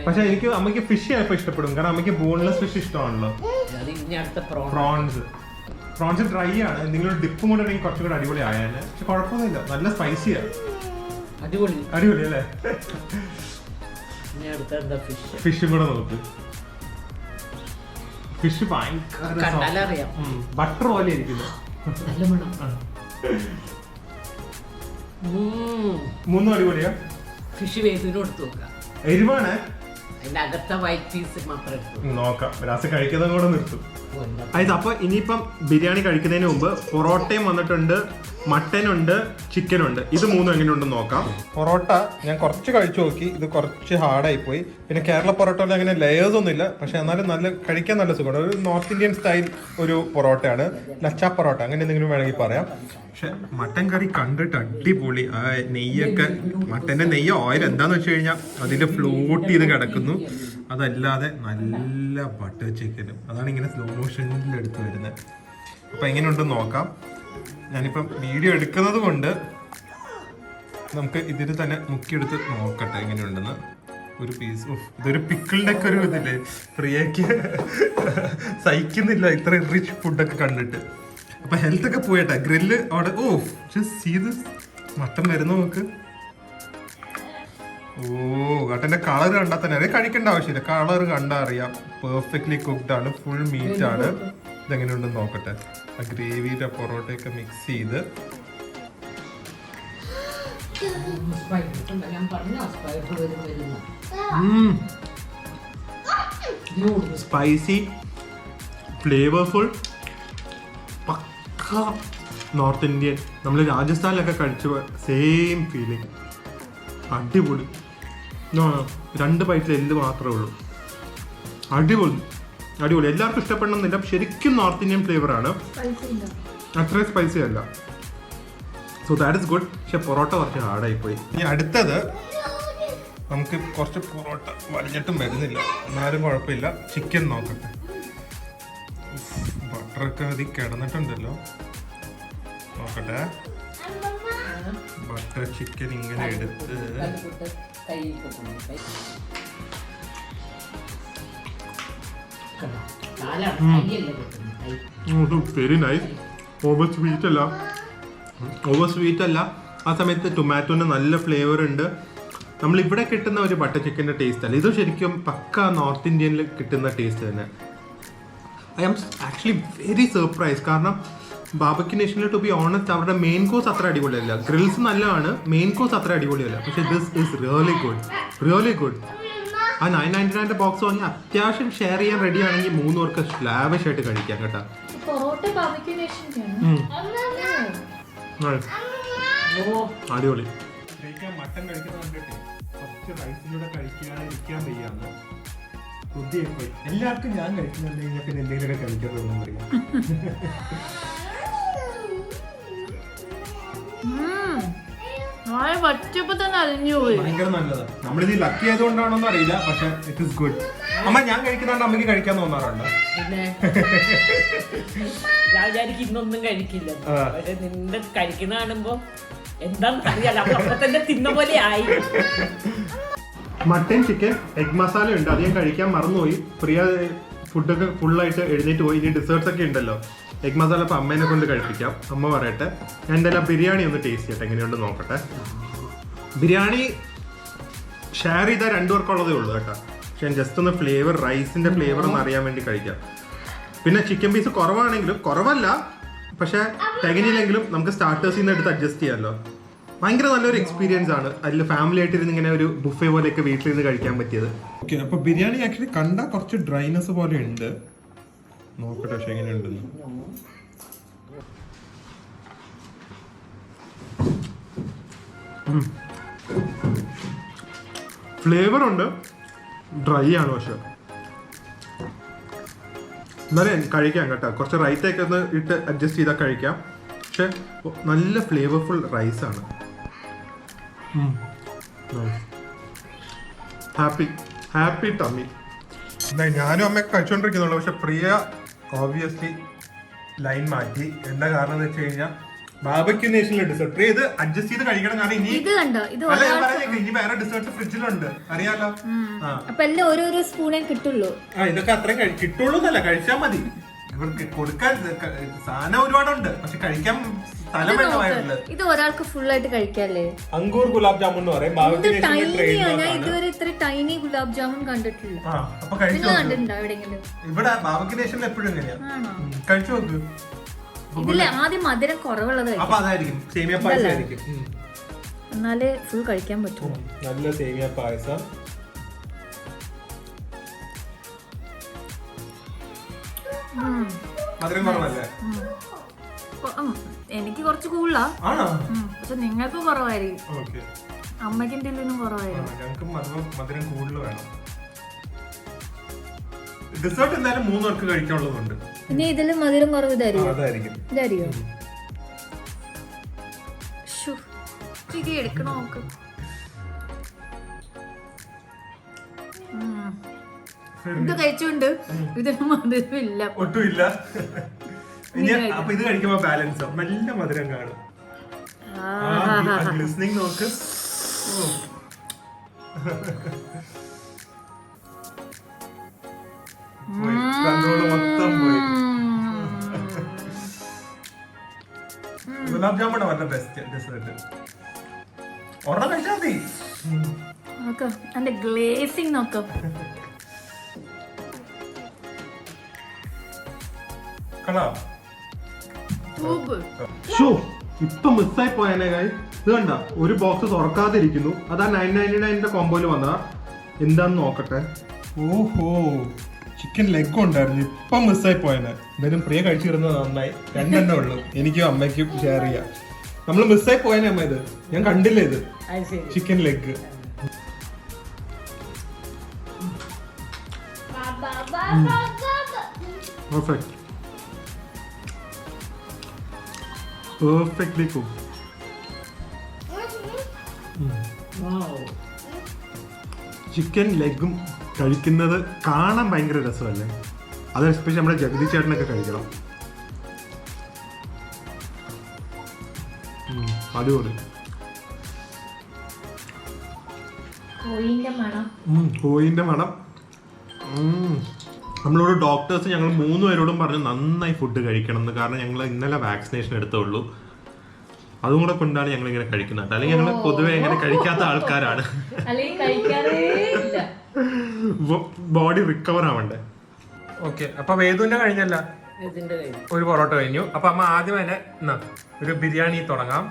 പക്ഷെ എനിക്ക് അമ്മയ്ക്ക് ഫിഷ് ചിലപ്പോൾ ഇഷ്ടപ്പെടും, കാരണം അമ്മയ്ക്ക് ബോൺലെസ് ഫിഷ് ഇഷ്ടമാണല്ലോ. പ്രോൺസ് ഡ്രൈ ആണ്. എന്തെങ്കിലും ഡിപ്പും കൂടെ ഉണ്ടെങ്കിൽ കുറച്ചും കൂടെ അടിപൊളി ആയാല്. പക്ഷെ കുഴപ്പമൊന്നുമില്ല, നല്ല സ്പൈസിയാണ്. അടിപൊളി അല്ലേ? ഫിഷും കൂടെ നോക്ക്. ഫിഷ് ഭയങ്കര ബട്ടർ പോലെ ഇരിക്കുന്നു. 3 അടിപൊളിയാ. ഫിഷ് വേദിന് കൊടുത്തു നോക്കാം. എരിവാണ്. അതിനകത്തെ വൈറ്റ് പീസ് മാത്രം നോക്കാം. ലാസ്റ്റ് കഴിക്കുന്നതും കൂടെ നിർത്തും. അതായത് അപ്പൊ ഇനിയിപ്പം ബിരിയാണി കഴിക്കുന്നതിന് മുമ്പ് പൊറോട്ടയും വന്നിട്ടുണ്ട്, മട്ടനുണ്ട്, ചിക്കനുണ്ട്. ഇത് 3 എങ്ങനെയുണ്ടെന്ന് നോക്കാം. പൊറോട്ട ഞാൻ കുറച്ച് കഴിച്ചു നോക്കി. ഇത് കുറച്ച് ഹാർഡായി പോയി. പിന്നെ കേരള പൊറോട്ടയിൽ അങ്ങനെ ലെയേഴ്സ് ഒന്നും ഇല്ല, പക്ഷെ എന്നാലും നല്ല കഴിക്കാൻ നല്ല സുഖമാണ്. ഒരു നോർത്ത് ഇന്ത്യൻ സ്റ്റൈൽ ഒരു പൊറോട്ടയാണ്, ലച്ച പൊറോട്ട അങ്ങനെ എന്തെങ്കിലും വേണമെങ്കിൽ പറയാം. പക്ഷെ മട്ടൻ കറി കണ്ടിട്ട് അടിപൊളി. ആ നെയ്യൊക്കെ, മട്ടന്റെ നെയ്യ് ഓയിൽ എന്താന്ന് വെച്ച് കഴിഞ്ഞാൽ അതിൽ ഫ്ലോട്ട് ചെയ്ത് കിടക്കുന്നു. അതല്ലാതെ നല്ല ബട്ടർ ചിക്കനും, അതാണ് ഇങ്ങനെ സ്ലോ മോഷനിൽ എടുത്ത് വരുന്നത്. അപ്പൊ എങ്ങനെയുണ്ടെന്ന് നോക്കാം. ഞാനിപ്പം വീഡിയോ എടുക്കുന്നത് കൊണ്ട് നമുക്ക് ഇതിൽ തന്നെ മുക്കിയെടുത്ത് നോക്കട്ടെ എങ്ങനെയുണ്ടെന്ന്. ഒരു പീസ്. ഇതൊരു പിക്കിളിന്റെ ഒക്കെ ഒരു ഇതില്ലേ, പ്രിയക്ക് സഹിക്കുന്നില്ല ഇത്ര റിച്ച് ഫുഡൊക്കെ കണ്ടിട്ട്. അപ്പൊ ഹെൽത്ത് ഒക്കെ പോയിട്ടെ. ഗ്രില്ല് അവിടെ. മട്ടൻ വരുന്ന നോക്ക്. മട്ടന്റെ കളർ കണ്ടാൽ തന്നെ അറിയാം. കഴിക്കേണ്ട ആവശ്യമില്ല, കളർ കണ്ടാ അറിയാം. പെർഫെക്റ്റ്ലി കുക്ക്ഡ് ആണ്, ഫുൾ മീറ്റ് ആണ്. ഇതെങ്ങനെയുണ്ടെന്ന് നോക്കട്ടെ. ആ ഗ്രേവിയുടെ പൊറോട്ടയൊക്കെ മിക്സ് ചെയ്ത് സ്പൈസി, ഫ്ലേവർഫുൾ, പക്ക നോർത്ത് ഇന്ത്യൻ. നമ്മൾ രാജസ്ഥാനിലൊക്കെ കഴിച്ച സെയിം ഫീലിംഗ്. അടിപൊളി. 2 ബൈറ്റിൽ എല്ല് മാത്രമേ ഉള്ളൂ. അടിപൊളി. എല്ലാവർക്കും ഇഷ്ടപ്പെടണമെന്നില്ല. ശരിക്കും നോർത്ത് ഇന്ത്യൻ ഫ്ലേവർ ആണ്, അത്രയും സ്പൈസി അല്ല. So that is good. പക്ഷെ പൊറോട്ട കുറച്ച് ഹാർഡായി പോയി. ഇനി അടുത്തത് നമുക്ക് കുറച്ച് പൊറോട്ട വലിഞ്ഞിട്ടും വരുന്നില്ല, എന്നാലും കുഴപ്പമില്ല. ചിക്കൻ നോക്കട്ടെ. ബട്ടറൊക്കെ അതിൽ കിടന്നിട്ടുണ്ടല്ലോ. നോക്കട്ടെ. ബട്ടർ ചിക്കൻ ഇങ്ങനെ എടുത്ത് വെരി നൈസ്. ഓവർ സ്വീറ്റ് അല്ല. ആ സമയത്ത് ടൊമാറ്റോന് നല്ല ഫ്ലേവർ ഉണ്ട്. നമ്മൾ ഇവിടെ കിട്ടുന്ന ഒരു ബട്ടർ ചിക്കൻ്റെ ടേസ്റ്റ് അല്ല ഇത്. ശരിക്കും പക്ക നോർത്ത് ഇന്ത്യനിൽ കിട്ടുന്ന ടേസ്റ്റ് തന്നെ. I am actually very surprise. കാരണം ബാബയ്ക്ക് നേഷനിൽ ടു ബി ഓണസ്റ്റ് അവരുടെ മെയിൻ കോഴ്സ് അത്ര അടിപൊളിയല്ല. ഗ്രിൽസ് നല്ലതാണ്, മെയിൻ കോഴ്സ് അത്ര അടിപൊളിയല്ല. പക്ഷേ this is really good, really good. ആ 999 ബോക്സ് വാങ്ങി അത്യാവശ്യം ഷെയർ ചെയ്യാൻ റെഡി ആണെങ്കിൽ 3 പേർക്ക് ലാവിഷ് ആയിട്ട് കഴിക്കാം കേട്ടോ. പൊറോട്ട ബാർബിക്യൂ അടിപൊളി. മട്ടൻ കഴിക്കുന്ന കണ്ടിട്ട് കുറച്ച് റൈസിലൂടെ കഴിക്കാതിരിക്കാൻ വയ്യാന്ന് ബുദ്ധിയായി. എല്ലാവർക്കും ഞാൻ കഴിക്കുന്നുണ്ട് കഴിഞ്ഞാൽ പിന്നെ എന്തെങ്കിലുമൊക്കെ കഴിക്കാൻ തോന്നുന്നു പറയാം. പച്ചപ്പോ തന്നെ അലിഞ്ഞു പോയി. ഭയങ്കര നല്ലതാണ്. നമ്മളിത് ലക്കി ആയതുകൊണ്ടാണോന്ന് അറിയില്ല, പക്ഷെ ഇറ്റ് ഇസ് ഗുഡ്. അമ്മ ഞാൻ കഴിക്കുന്നുണ്ട് അമ്മയ്ക്ക് കഴിക്കാൻ തോന്നാറുണ്ട്. പിന്നെ ഞാൻ വിചാരിക്കും ഇന്നൊന്നും കഴിക്കില്ല, പക്ഷെ നിന്റെ കഴിക്കുന്ന കാണുമ്പോ എന്താന്ന് അറിയാലോ, അപ്പൊ തന്നെ തിന്ന പോലെ ആയി. മട്ടൻ, ചിക്കൻ, എഗ് മസാല ഉണ്ട്. അത് ഞാൻ കഴിക്കാൻ മറന്നുപോയി. പ്രിയ ഫുഡൊക്കെ ഫുള്ളായിട്ട് എഴുന്നേറ്റ് പോയി. ഇനി ഡിസേർട്സ് ഒക്കെ ഉണ്ടല്ലോ. എഗ് മസാല ഇപ്പം അമ്മേനെ കൊണ്ട് കഴിപ്പിക്കാം. അമ്മ പറയട്ടെ. ഞാൻ എന്തായാലും ബിരിയാണി ഒന്ന് ടേസ്റ്റ് ചെയ്യട്ടെ, എങ്ങനെയുണ്ട് നോക്കട്ടെ. ബിരിയാണി ഷെയർ ചെയ്താൽ 2 പേർക്കുള്ളതേ ഉള്ളൂ കേട്ടോ. പക്ഷെ ഞാൻ ജസ്റ്റ് ഒന്ന് ഫ്ലേവർ, റൈസിന്റെ ഫ്ലേവർ ഒന്ന് അറിയാൻ വേണ്ടി കഴിക്കാം. പിന്നെ ചിക്കൻ പീസ് കുറവാണെങ്കിലും, കുറവല്ല പക്ഷെ തികഞ്ഞില്ലെങ്കിലും നമുക്ക് സ്റ്റാർട്ടേഴ്സിൽ നിന്ന് എടുത്ത് അഡ്ജസ്റ്റ് ചെയ്യാമല്ലോ. ഭയങ്കര നല്ലൊരു എക്സ്പീരിയൻസ് ആണ്. അതിൽ ഫാമിലി ആയിട്ട് ഇരുന്ന് ഇങ്ങനെ ഒരു ബുഫേ പോലെയൊക്കെ വീട്ടിലിരുന്ന് കഴിക്കാൻ പറ്റിയത്. ഓക്കെ, അപ്പൊ ബിരിയാണി ആക്ച്വലി കണ്ടാൽ കുറച്ച് ഡ്രൈനെസ് പോലെ ഉണ്ട്. നോക്കട്ടെ പക്ഷെ എങ്ങനെയുണ്ടെന്ന്. ഫ്ലേവർ ഉണ്ട്, ഡ്രൈ ആണ് പക്ഷെ. എന്നാലും കഴിക്കാം കേട്ടോ. കുറച്ച് റൈറ്റൊക്കെ ഒന്ന് ഇട്ട് അഡ്ജസ്റ്റ് ചെയ്താൽ കഴിക്കാം. പക്ഷെ നല്ല ഫ്ലേവർഫുൾ റൈസാണ്. Happy tummy. ഞാനും അമ്മയൊക്കെ കഴിച്ചുകൊണ്ടിരിക്കുന്നുള്ളൂ. പക്ഷെ പ്രിയ ഓബിയസ്ലി ലൈൻ മാറ്റി. എന്താ കാരണം എന്ന് വെച്ച് കഴിഞ്ഞാൽ ബാബയ്ക്ക് നേഷനിലെ ഡിസേർട്ട്. പ്രിയ ഇത് അഡ്ജസ്റ്റ് ചെയ്ത് കഴിക്കണം. കാരണം ഇനി ഇനി വേറെ ഡിസേർട്ട് ഫ്രിഡ്ജിലുണ്ട്, അറിയാലോ. അപ്പൊ എല്ലാം ഓരോരോ സ്പൂണേ കിട്ടുള്ളൂ. ഇതൊക്കെ അത്രയും കിട്ടുള്ളൂ എന്നല്ല, കഴിച്ചാൽ മതി. ഇവർക്ക് കൊടുക്കാൻ സാധനം ഒരുപാടുണ്ട്, പക്ഷെ കഴിക്കാൻ സ്ഥലം വേണ്ടമായിട്ടുണ്ട്. ഇത് ഒരാൾക്ക് ഫുൾ ആയിട്ട് കഴിക്കാല്ലേ. അങ്കൂർ ഗുലാബ് ജാമുൻ എന്ന് പറയും. ഇതുവരെ ഇത്ര ടൈനി ഗുലാബ് ജാമുൻ കണ്ടിട്ടില്ല. കണ്ടിട്ടുണ്ടോ എവിടെയെങ്കിലും? ഇവിടെ ബാബയ്ക്ക് നേഷനിൽ എപ്പോഴും എങ്ങനെയാ കഴിച്ചു നോക്ക്. ഇതില് ആദ്യം മധുരം കുറവുള്ളത് അപ്പൊ അതായിരിക്കും സേമിയ പായസം ആയിരിക്കും. എന്നാലേ ഫുൾ കഴിക്കാൻ പറ്റും. നല്ല സേമിയ പായസം. മധുരം കുറവല്ലേ? എനിക്ക് കുറച്ച് കൂടുതലാ, പക്ഷെ നിങ്ങൾക്ക് കുറവായിരിക്കും. അമ്മയ്ക്ക് എന്തെങ്കിലും കുറവായിരിക്കും. ഞങ്ങൾക്ക് മധുരം കൂടുതൽ വേണം. ഡിസേർട്ട് എന്തായാലും 3 പേർക്ക് കഴിക്കാനുള്ളതുണ്ട്. പിന്നെ ഇതില് മധുരം കുറവ് ഇതായിരിക്കും. എടുക്കണോ നോക്ക്. ഇത് കഴിച്ചുകൊണ്ട് ഇതിന് മധുരമില്ല, ഒട്ടുമില്ല. അപ്പൊ ഇത് കഴിക്കുമ്പോ ബാലൻസ് നല്ല മധുരം കാണും. ലിസ്ണിംഗ് നോക്ക്. കൺട്രോള് മൊത്തം പോയി. ഗുലാബ് ജാമുൻ വളരെ ബെസ്റ്റ് ഡെസേർട്ട്. ഒരെണ്ണം കഴിച്ചാൽ മതി. എന്റെ ഗ്ലേസിംഗ് നോക്കാം. ഇപ്പൊ മിസ്സായി പോയനെ. ഇത് കണ്ട ഒരു ബോക്സ് തുറക്കാതിരിക്കുന്നു. അതാ 999 കോമ്പോയില് വന്നതാ. എന്താന്ന് നോക്കട്ടെ. ഓഹോ, ചിക്കൻ ലെഗ് ഉണ്ടായിരുന്നു. ഇപ്പൊ മിസ്സായി പോയനെ. എന്തായാലും പ്രിയ കഴിച്ചിരുന്നത് നന്നായി. 2 എണ്ണേ ഉള്ളു. എനിക്കും അമ്മയ്ക്കും ഷെയർ ചെയ്യാം. നമ്മള് മിസ്സായി പോയനെ അമ്മ. ഇത് ഞാൻ കണ്ടില്ല. ഇത് chicken leg. Perfectly cooked. Chicken ലെഗും കഴിക്കുന്നത് കാണാൻ ഭയങ്കര രസമല്ലേ? അത് എസ്പെഷ്യലി നമ്മുടെ ജഗദീഷ് ചേട്ടനൊക്കെ കഴിക്കണം. അടിപൊളി. കോഴിന്റെ മണം. നമ്മളോട് ഡോക്ടേഴ്സ് ഞങ്ങൾ 3 പേരോടും പറഞ്ഞു നന്നായി ഫുഡ് കഴിക്കണം എന്ന്. കാരണം ഞങ്ങൾ ഇന്നലെ വാക്സിനേഷൻ എടുത്തുള്ളൂ. അതും കൂടെ കൊണ്ടാണ് ഞങ്ങൾ ഇങ്ങനെ കഴിക്കുന്നത്. അല്ലെങ്കിൽ ഞങ്ങൾ പൊതുവെ ഇങ്ങനെ കഴിക്കാത്ത ആൾക്കാരാണ്. ബോഡി റിക്കവർ ആവണ്ടേ. ഓക്കെ, അപ്പൊ വേദുവിന്റെ കഴിഞ്ഞല്ല, ഇതിന്റെ കയ്യിൽ ഒരു പൊറോട്ട കഴിഞ്ഞു. അപ്പൊ അമ്മ ആദ്യം തന്നെ ഒരു ബിരിയാണി തുടങ്ങാം.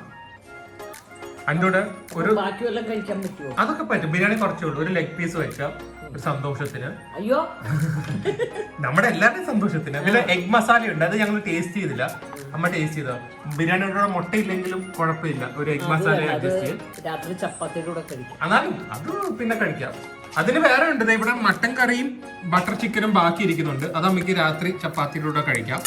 അതിൻ്റെ കൂടെ ഒരു ബാക്കി വല്ലതും കഴിക്കാൻ പറ്റുമോ? അതൊക്കെ പറ്റും. ബിരിയാണി കുറച്ചേ ഉള്ളൂ, ഒരു ലെഗ് പീസ് വെക്കാം ഒരു സന്തോഷത്തിന്. അയ്യോ, നമ്മുടെ എല്ലാവരുടെയും സന്തോഷത്തിന്. പിന്നെ എഗ് മസാല ഉണ്ട്, അത് ഞങ്ങൾ ടേസ്റ്റ് ചെയ്തില്ല, അമ്മ ടേസ്റ്റ് ചെയ്തോ. ബിരിയാണിയുടെ മുട്ട ഇല്ലെങ്കിലും കുഴപ്പമില്ല, ഒരു എഗ് മസാല അഡ്ജസ്റ്റ് ചെയ്യും. രാത്രി ചപ്പാത്തിയുടെ കൂടെ കഴിക്കാം. എന്നാലും അത് പിന്നെ കഴിക്കാം. അതിന് വേറെ ഉണ്ട്, ഇവിടെ മട്ടൻ കറിയും ബട്ടർ ചിക്കനും ബാക്കി ഇരിക്കുന്നുണ്ട്, അത് അമ്മയ്ക്ക് രാത്രി ചപ്പാത്തിയുടെ കൂടെ കഴിക്കാം.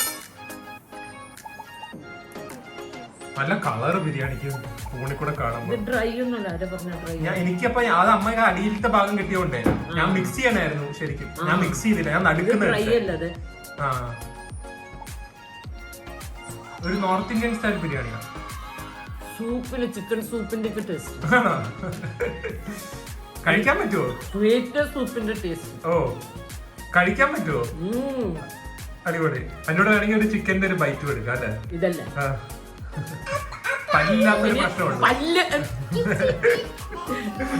നല്ല കളർ ബിരിയാണിക്ക് ഫോണിൽ കൂടെ കാണുമ്പോൾ. ഡ്രൈ ഒന്നുമല്ല, ആരെ പറഞ്ഞ ഡ്രൈ? എനിക്കപ്പോ അത് അമ്മ അടിയിലത്തെ ഭാഗം കിട്ടിയോണ്ടേ ഞാൻ മിക്സ് ചെയ്യണായിരുന്നു. ശരിക്കും ഞാൻ മിക്സ് ചെയ്തില്ല, ഞാൻ നടുക്കുന്നത്. ഡ്രൈ അല്ലത്. ആ, ഒരു നോർത്ത് ഇന്ത്യൻ സ്റ്റൈൽ ബിരിയാണിയാണ്. സൂപ്പിന്, ചിക്കൻ സൂപ്പിന്റെ ഒക്കെ ടേസ്റ്റ്. കഴിക്കാൻ പറ്റുമോ? Sweet സൂപ്പിന്റെ taste. ഓ, കഴിക്കാൻ പറ്റുമോ? അടിപൊളി. എന്നോട് വേണമെങ്കിൽ ഒരു ചിക്കന്റെ ഒരു ബൈറ്റ് എടുക്കാം അല്ലേ? ഇതല്ല പല്ലില്ലാത്തൊരു പ്രശ്നമുണ്ട്. പല്ല്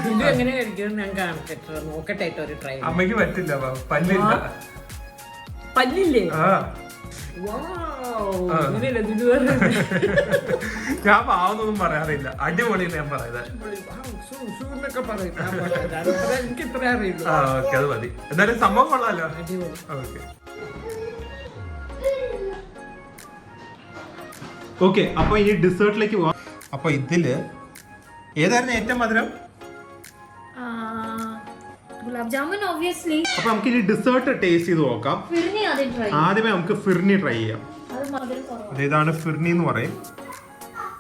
ഇത് എങ്ങനെ കഴിക്കണം ഞാൻ കാണട്ടെ, നോക്കട്ടെ ഒരു ട്രൈ. അമ്മയ്ക്ക് പറ്റില്ല, പല്ലില്ല. പല്ലില്ലേ? ആ, ഞാൻ പാവൊന്നും പറയാറില്ല, അടിപൊളി ഞാൻ പറയുന്നത്. എനിക്ക് ഇത്ര അറിയില്ല. ആ, ഓക്കെ, അത് മതി. എന്തായാലും സംഭവം കൊള്ളാലോ. ഓക്കെ ഓക്കെ, അപ്പൊ ഇനി ഡിസേർട്ടിലേക്ക് പോവാം. അപ്പൊ ഇതില് ഏതായിരുന്നു ഏറ്റവും മധുരം? ഗുലാബ് ജാമുൻ ഒബ്വിയസ്ലി. അപ്പൊ നമുക്ക് ഇനി ഡിസേർട്ട് ടേസ്റ്റ് ചെയ്ത് നോക്കാം. ആദ്യമേ നമുക്ക് ഫിർണി ട്രൈ ചെയ്യാം. ഇതാണ് ഫിർണി എന്ന് പറയും.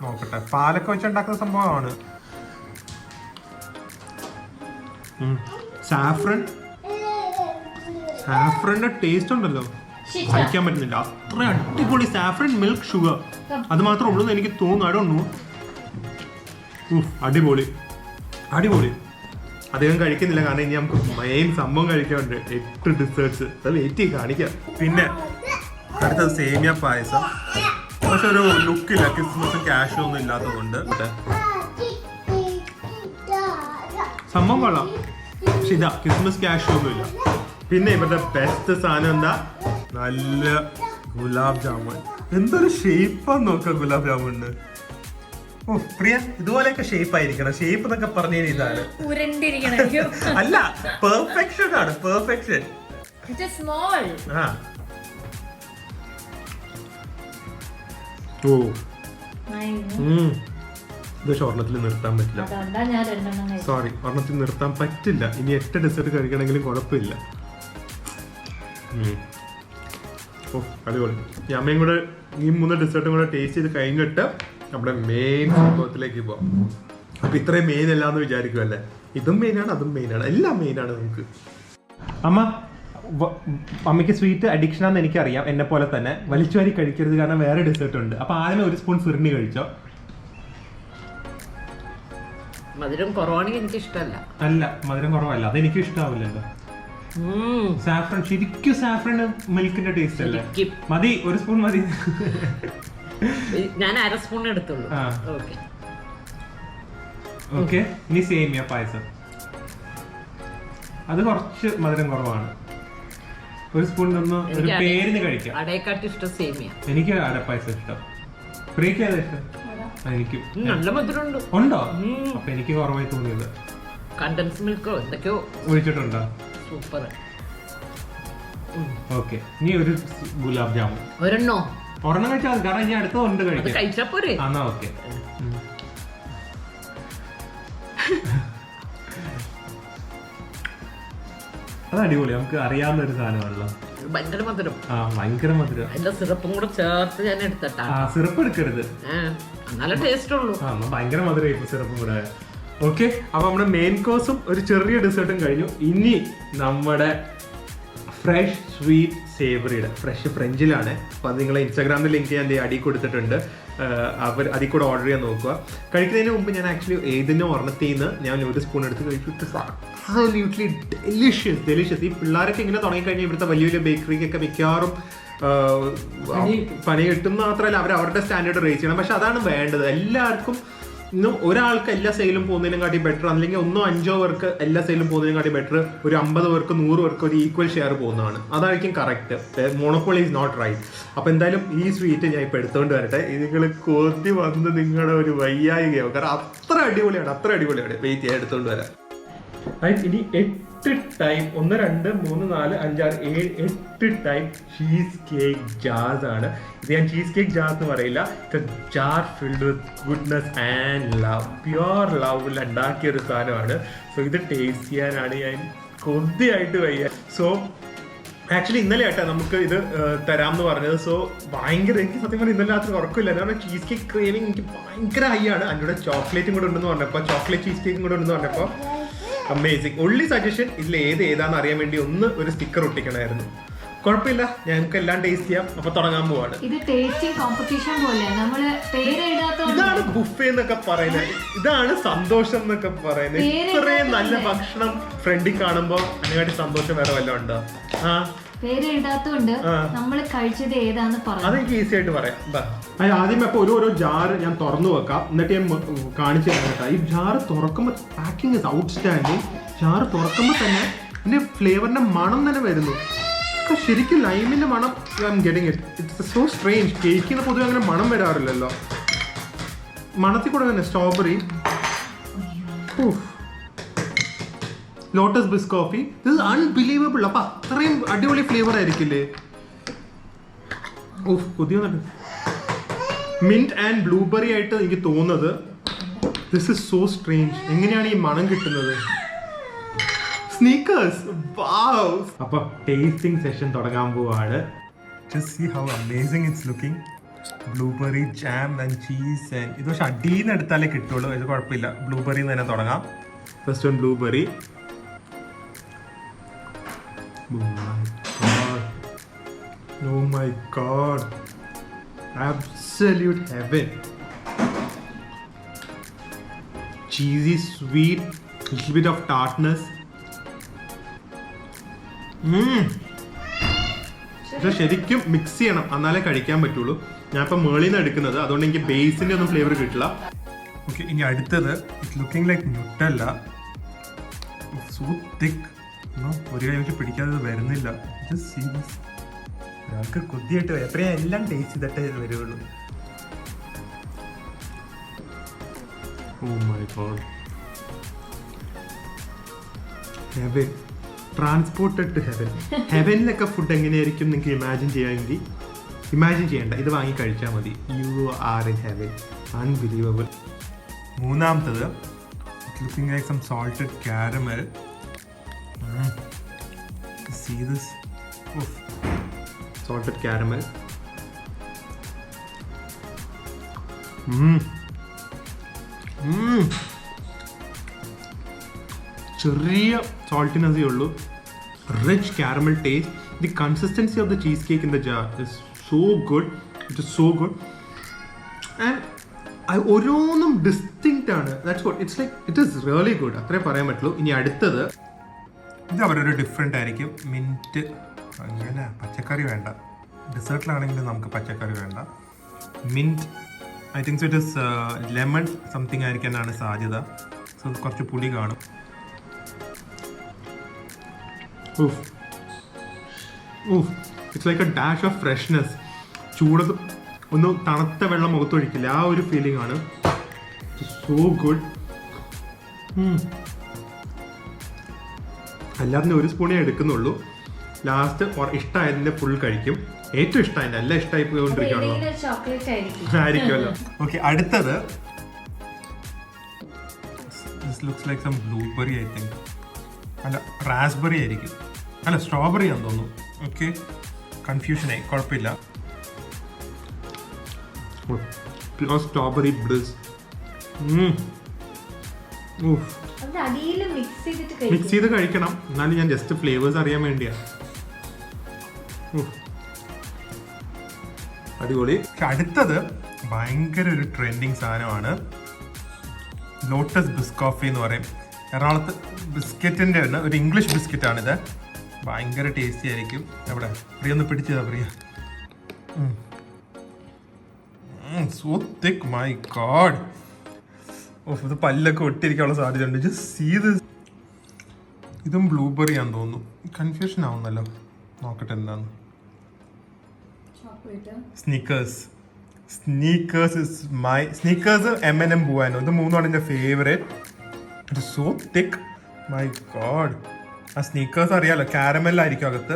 നോക്കട്ടെ, പാലൊക്കെ വെച്ചുണ്ടാക്കുന്ന സംഭവമാണ്. സാഫ്രന്റെ ടേസ്റ്റ് ഉണ്ടല്ലോ, കഴിക്കാൻ പറ്റുന്നില്ല, അത്ര അടിപൊളി. സാഫ്രൻ മിൽക്ക് ഷുഗർ അത് മാത്രമേ ഉള്ളൂ എന്ന് എനിക്ക് തോന്നുന്നു. അടിപൊളി അടിപൊളി. അധികം കഴിക്കുന്നില്ല, കാരണം ഇനി നമുക്ക് മെയിൻ സംഭവം കഴിക്കാറുണ്ട്. 8 ഡിസേർട്ട്സ്, അത് വെയിറ്റ് ചെയ്ത് കാണിക്കാം. പിന്നെ അടുത്തത് സേമിയ പായസം. പക്ഷെ ഒരു ലുക്കില്ല, ക്രിസ്മസും ക്യാഷും ഒന്നും ഇല്ലാത്തതുകൊണ്ട് സംഭവം കൊള്ളാം. പക്ഷെ ഇതാ ക്രിസ്മസ് ക്യാഷും ഒന്നും ഇല്ല. പിന്നെ ഇവരുടെ ബെസ്റ്റ് സാധനം എന്താ, നല്ല ഗുലാബ് ജാമുൻ. എന്തൊരു ഷേപ്പാന്ന് നോക്കാം ഗുലാബ് ജാമുന്. ഓ പ്രിയ, ഇതുപോലെയൊക്കെ ഷേപ്പ് ആയിരിക്കണം. ഷേപ്പ് എന്നൊക്കെ പറഞ്ഞു ഇതാണ് അല്ല, പെർഫെക്ഷൻ ആണ്, പെർഫെക്ഷൻ. ആ, ഓ ഇത് ഒരെണ്ണത്തിൽ നിർത്താൻ പറ്റില്ല, സോറി, ഒരെണ്ണത്തിൽ നിർത്താൻ പറ്റില്ല. ഇനി 8 ഡെസേർട്ട് കഴിക്കണമെങ്കിലും കുഴപ്പമില്ല. ഓ അടിപൊളി. ഈ അമ്മയും കൂടെ ഈ 3 ഡെസേർട്ടും കൂടെ ടേസ്റ്റ് ചെയ്ത് കഴിഞ്ഞിട്ട് നമ്മുടെ മെയിൻ സംഭവത്തിലേക്ക് പോവാം. അപ്പൊ ഇത്രയും മെയിൻ അല്ലാന്ന് വിചാരിക്കുമല്ലേ, ഇതും മെയിനാണ്, അതും മെയിനാണ്, എല്ലാം മെയിനാണ് നമുക്ക്. അമ്മ, അമ്മയ്ക്ക് സ്വീറ്റ് അഡിക്ഷൻ ആണെന്ന് എനിക്കറിയാം, എന്നെ പോലെ തന്നെ. വലിച്ചു വാരി കഴിക്കരുത്, കാരണം വേറെ ഡെസേർട്ട് ഉണ്ട്. അപ്പൊ ആദ്യമേ 1 സ്പൂൺ ഫിർണി കഴിച്ചോ. മധുരം കുറവാണെങ്കിൽ എനിക്ക് ഇഷ്ടമല്ല. അല്ല, മധുരം കുറവല്ല, അത് എനിക്ക് ഇഷ്ടാവില്ലല്ലോ. സാഫ്രൺ, ശരിക്കും സാഫ്രൺ മിൽക്കിന്റെ ടേസ്റ്റ് അല്ലേ? മതി, 1 സ്പൂൺ മതി. ഞാൻ 1/2 സ്പൂൺ എടുത്തുള്ളൂ. ഓക്കെ, ഇനി സേമിയ പായസം. അത് കുറച്ച് മധുരം കുറവാണ്. 1 സ്പൂൺ നിന്ന് ഒരു പേരിന് കഴിക്കാം. അടയെക്കാട്ടി ഇഷ്ടം സേമിയ. എനിക്ക് അടപ്പായസം ഇഷ്ടം. പ്രിയക്ക് ഏതാ ഇഷ്ടം? എനിക്ക് നല്ല മധുരം ഉണ്ടോ? അപ്പൊ എനിക്ക് കുറവായി തോന്നിയത്. കണ്ടൻസ് മിൽക്കോ എന്തൊക്കെയോ ഒഴിച്ചിട്ടുണ്ടോ? സൂപ്പർ. ഓക്കെ, ഇനി ഒരു ഗുലാബ് ജാമുൻ. ഒരെണ്ണം കഴിച്ചാൽ, കാരണം ഇനി അടുത്തുണ്ട് കഴിച്ചാ പോരെ. എന്നാ ഓക്കെ. അത് അടിപൊളി, നമുക്ക് അറിയാവുന്ന ഒരു സാധനമാണല്ലോ. ഭയങ്കര മധുരം. ആ, ഭയങ്കര മധുരം. അതിന്റെ സിറപ്പും കൂടെ ചേർത്ത് ഞാൻ എടുത്തിട്ടാ. സിറപ്പ് എടുക്കരുത്, നല്ല ടേസ്റ്റ് ഉള്ളൂ. ഭയങ്കര മധുരമായിട്ട് സിറപ്പും കൂടെ. ഓക്കെ, അപ്പൊ നമ്മുടെ മെയിൻ കോഴ്സും ഒരു ചെറിയ ഡെസേർട്ടും കഴിഞ്ഞു. ഇനി നമ്മുടെ ഫ്രഷ് സ്വീറ്റ് സേവറിയുടെ ഫ്രഷ് ഫ്രഞ്ചിലാണ്. അപ്പോൾ അത് നിങ്ങളെ ഇൻസ്റ്റാഗ്രാമിൽ ലിങ്ക് ഞാൻ അടി കൊടുത്തിട്ടുണ്ട്. അവർ അതിൽ കൂടെ ഓർഡർ ചെയ്യാൻ നോക്കുക. കഴിക്കുന്നതിന് മുമ്പ് ഞാൻ ആക്ച്വലി ഏതിനും ഒരെണ്ണത്തിൽ നിന്ന് ഞാൻ 1 സ്പൂൺ എടുത്ത് കഴിച്ചിട്ട് അബ്സല്യൂട്ട്ലി ഡെലിഷ്യസ്. ഈ പിള്ളേരൊക്കെ ഇങ്ങനെ തുടങ്ങിക്കഴിഞ്ഞാൽ ഇവിടുത്തെ വലിയ വലിയ ബേക്കറിക്കൊക്കെ മിക്കവാറും പണി കിട്ടും. മാത്രമല്ല അവർ അവരുടെ സ്റ്റാൻഡേർഡ് റേസ് ചെയ്യണം. പക്ഷെ അതാണ് വേണ്ടത്. എല്ലാവർക്കും ഇന്നും ഒരാൾക്ക് എല്ലാ സെയിലും പോകുന്നതിനെക്കാട്ടി ബെറ്റർ, അല്ലെങ്കിൽ 1-5 പേർക്ക് എല്ലാ സെയിലും പോകുന്നതിനെക്കാട്ടി ബെറ്റർ ഒരു 50 പേർക്ക് 100 പേർക്ക് ഒരു ഈക്വൽ ഷെയർ പോകുന്നതാണ്. അതായിരിക്കും correct. Monopoly is not right. അപ്പൊ എന്തായാലും ഈ സ്വീറ്റ് ഞാൻ ഇപ്പൊ എടുത്തുകൊണ്ട് വരട്ടെ. നിങ്ങൾ കൊതി വന്ന് നിങ്ങളുടെ ഒരു വയ്യായികയോ, കാരണം അത്ര അടിപൊളിയാണ്, അത്ര അടിപൊളിയാണ്. വെയിറ്റ് ചെയ്യാൻ എടുത്തുകൊണ്ട് വരാം. ഇനി 8 type 1 2 3 4 5 6 7 8 type cheese cake jars ആണ്. ഇത് ഞാൻ ചീസ് കേക്ക് ജാർസ് എന്ന് പറയില്ല, jar filled with goodness and love, pure ലവിൽ ഉണ്ടാക്കിയ ഒരു സാധനമാണ്. സോ ഇത് ടേസ്റ്റ് ചെയ്യാനാണ് ഞാൻ കൊതിയായിട്ട് വയ്യ. സോ ആക്ച്വലി ഇന്നലെ ആയിട്ടാ നമുക്ക് ഇത് തരാമെന്ന് പറഞ്ഞത്. സോ ഭയങ്കര, എനിക്ക് സത്യം പറഞ്ഞാൽ ഇന്നലെ രാത്രി ഉറക്കമില്ല. കാരണം ചീസ് കേക്ക് ക്രേവിങ് എനിക്ക് ഭയങ്കര ഹൈ ആണ്. അതിൻ്റെ ചോക്ലേറ്റും കൂടെ ഉണ്ടെന്ന് പറഞ്ഞപ്പോൾ, ചോക്ലേറ്റ് ചീസ് കേക്കും കൂടെ ഉണ്ടെന്ന് പറഞ്ഞപ്പോൾ അമേസിങ്. ഒള്ളി സജഷൻ, ഇതിൽ ഏതാണെന്ന് അറിയാൻ വേണ്ടി ഒരു സ്റ്റിക്കർ ഒട്ടിക്കണമായിരുന്നു. കുഴപ്പമില്ല, ഞങ്ങൾക്ക് എല്ലാം ടേസ്റ്റ് ചെയ്യാം. അപ്പൊ തുടങ്ങാൻ പോവാണ്. ഇത് ടേസ്റ്റിംഗ് കോമ്പറ്റീഷൻ പോലെയാണ്. നമ്മള് ഇതാണ് ബുഫേ എന്നൊക്കെ പറയുന്നത്, ഇതാണ് സന്തോഷം എന്നൊക്കെ പറയുന്നത്. ഇത്രയും നല്ല ഭക്ഷണം ഫ്രണ്ടിൽ കാണുമ്പോ അതിനെക്കാട്ടി സന്തോഷം വേറെ വല്ലതും ഉണ്ടോ? പേര് എഴുതാത്തോണ്ട് നമ്മൾ കഴിച്ചത് ഏതാന്ന് പറയാം. അതെനിക്ക് ഈസി ആയിട്ട് പറയാം. ആദ്യം അപ്പൊ ഓരോ ജാറ് ഞാൻ തുറന്നു വെക്കാം, എന്നിട്ട് ഞാൻ കാണിച്ചു തരാം കേട്ടോ. ഈ ജാറ് തുറക്കുമ്പോൾ പാക്കിംഗ് ഇസ് ഔട്ട്സ്റ്റാൻഡിങ്. ജാറ് തുറക്കുമ്പോൾ തന്നെ ഇതിന്റെ ഫ്ലേവറിന്റെ മണം തന്നെ വരുന്നു. ശരിക്കും ലൈമിന്റെ മണം. I am getting it. It's so strange. കേക്കിന് പൊതുവെ അങ്ങനെ മണം വരാറില്ലല്ലോ. മണത്തിൽ കൂടെ തന്നെ strawberry, Lotus Biscoff, this unbelievable. അപ്പൊ അത്രയും അടിപൊളി ഫ്ലേവർ ആയിരിക്കില്ലേ? ഓഹ്, പുതിയ മിന്റ് ആൻഡ് ബ്ലൂബെറി ആയിട്ട് എനിക്ക് തോന്നുന്നത്. This is so strange. എങ്ങനെയാണ് ഈ മണം കിട്ടുന്നത്? സ്നീക്കേഴ്സ്. വൗ. അപ്പൊ ടേസ്റ്റിംഗ് സെഷൻ തുടങ്ങാൻ പോവാണ്. Just see how amazing it's looking. Blueberry jam and cheese and ഇത് പക്ഷെ അടിയിൽ എടുത്താലേ കിട്ടുള്ളൂ. ഇത് കുഴപ്പമില്ല, ബ്ലൂബെറി തന്നെ തുടങ്ങാം. First one blueberry. Oh my god, absolute heaven. Cheesy, sweet, little bit of tartness. ഇത് ശരിക്കും മിക്സ് ചെയ്യണം, എന്നാലേ കഴിക്കാൻ പറ്റുള്ളൂ. ഞാൻ ഇപ്പം മേളിൽ നിന്ന് എടുക്കുന്നത്, അതുകൊണ്ട് എനിക്ക് ബേസിന്റെ ഒന്നും ഫ്ലേവർ കിട്ടില്ല. ഓക്കെ, ഇനി അടുത്തത് it looking like Nutella. So തിക്ക്. ഒരു കൈ വെച്ച് പിടിക്കാതെ വരുന്നില്ല. ഒരാൾക്ക് കൊതിയായിട്ട് എത്രയും എല്ലാം ടേസ്റ്റ് ചെയ്തിട്ടേ വരുള്ളൂ. Oh my god, heaven. Transported to heaven. ഹെവനിലൊക്കെ ഫുഡ് എങ്ങനെയായിരിക്കും നിങ്ങൾക്ക് ഇമാജിൻ ചെയ്യാമെങ്കിൽ ഇമാജിൻ ചെയ്യണ്ട, ഇത് വാങ്ങി കഴിച്ചാൽ മതി. You are in heaven. Unbelievable. മൂന്നാമത്തത് it looking like some salted caramel. See this? Oof. Salted caramel. ചെറിയ സോൾട്ടിനസേ ഉള്ളൂ. Rich caramel taste. The consistency of the cheese cake in the jar is so good. It is so good. And ഓരോന്നും distinct ആണ്. That's what it's like. It is really good. അത്രേ പറയാൻ പറ്റുള്ളൂ. ഇനി അടുത്തത് ഇത് അവരൊരു ഡിഫറെൻ്റ് ആയിരിക്കും. മിൻറ്റ്. അങ്ങനെ പച്ചക്കറി വേണ്ട, ഡെസേർട്ടിലാണെങ്കിലും നമുക്ക് പച്ചക്കറി വേണ്ട. Mint. I think so it is lemon something ആയിരിക്കാനാണ് സാധ്യത. സോ കുറച്ച് പുളി കാണും. It's like a dash of freshness. ചൂടത്ത് ഒന്ന് തണുത്ത വെള്ളം മുഖത്തൊഴിക്കില്ല, ആ ഒരു ഫീലിംഗ് ആണ്. So good. എല്ലാത്തിനും ഒരു സ്പൂണേ എടുക്കുന്നുള്ളൂ. ലാസ്റ്റ് ഇഷ്ടമായതിന്റെ ഫുൾ കഴിക്കും. ഏറ്റവും ഇഷ്ടമായതിന്റെ എല്ലാം ഇഷ്ടമായി പോയിക്കൊണ്ടിരിക്കുകയാണല്ലോ. ആയിരിക്കുമല്ലോ. ഓക്കെ, അടുത്തത് looks like some blueberry I think. അല്ല, റാസ്ബെറി ആയിരിക്കും. അല്ല, സ്ട്രോബെറി ആണെന്ന് തോന്നുന്നു. ഓക്കെ, കൺഫ്യൂഷനായി. കുഴപ്പമില്ല. Strawberry bliss. മിക്സ് ചെയ്ത് കഴിക്കണം, എന്നാലും ഞാൻ ജസ്റ്റ് ഫ്ലേവേഴ്സ് അറിയാൻ വേണ്ടിയാ. അടിപൊളി. അടുത്തത് ഭയങ്കര ഒരു ട്രെൻഡിങ് സാധനമാണ്. ലോട്ടസ് ബിസ്കോഫി എന്ന് പറയും. എറണാകുളത്ത് ബിസ്ക്കറ്റിന്റെ ഒരു ഇംഗ്ലീഷ് ബിസ്ക്കറ്റ് ആണിത്. ഭയങ്കര ടേസ്റ്റി ആയിരിക്കും. എവിടെ പ്രിയ ഒന്ന് പിടിച്ചതാ Priya. So thick, my god. ഓഫ് ഇത് പല്ലൊക്കെ ഒട്ടിരിക്കാനുള്ള സാധ്യതയുണ്ട്. Just see this. ഇതും ബ്ലൂബെറി ആണെന്ന് തോന്നുന്നു. കൺഫ്യൂഷൻ ആവുന്നല്ലോ. നോക്കട്ടെ എന്താണ്. Snickers M&M Bueno. ഇത് മൂന്നാണ് എൻ്റെ ഫേവറേറ്റ്. It so thick. My god. ആ സ്നീക്കേഴ്സ് അറിയാലോ, കാരമലായിരിക്കും അകത്ത്.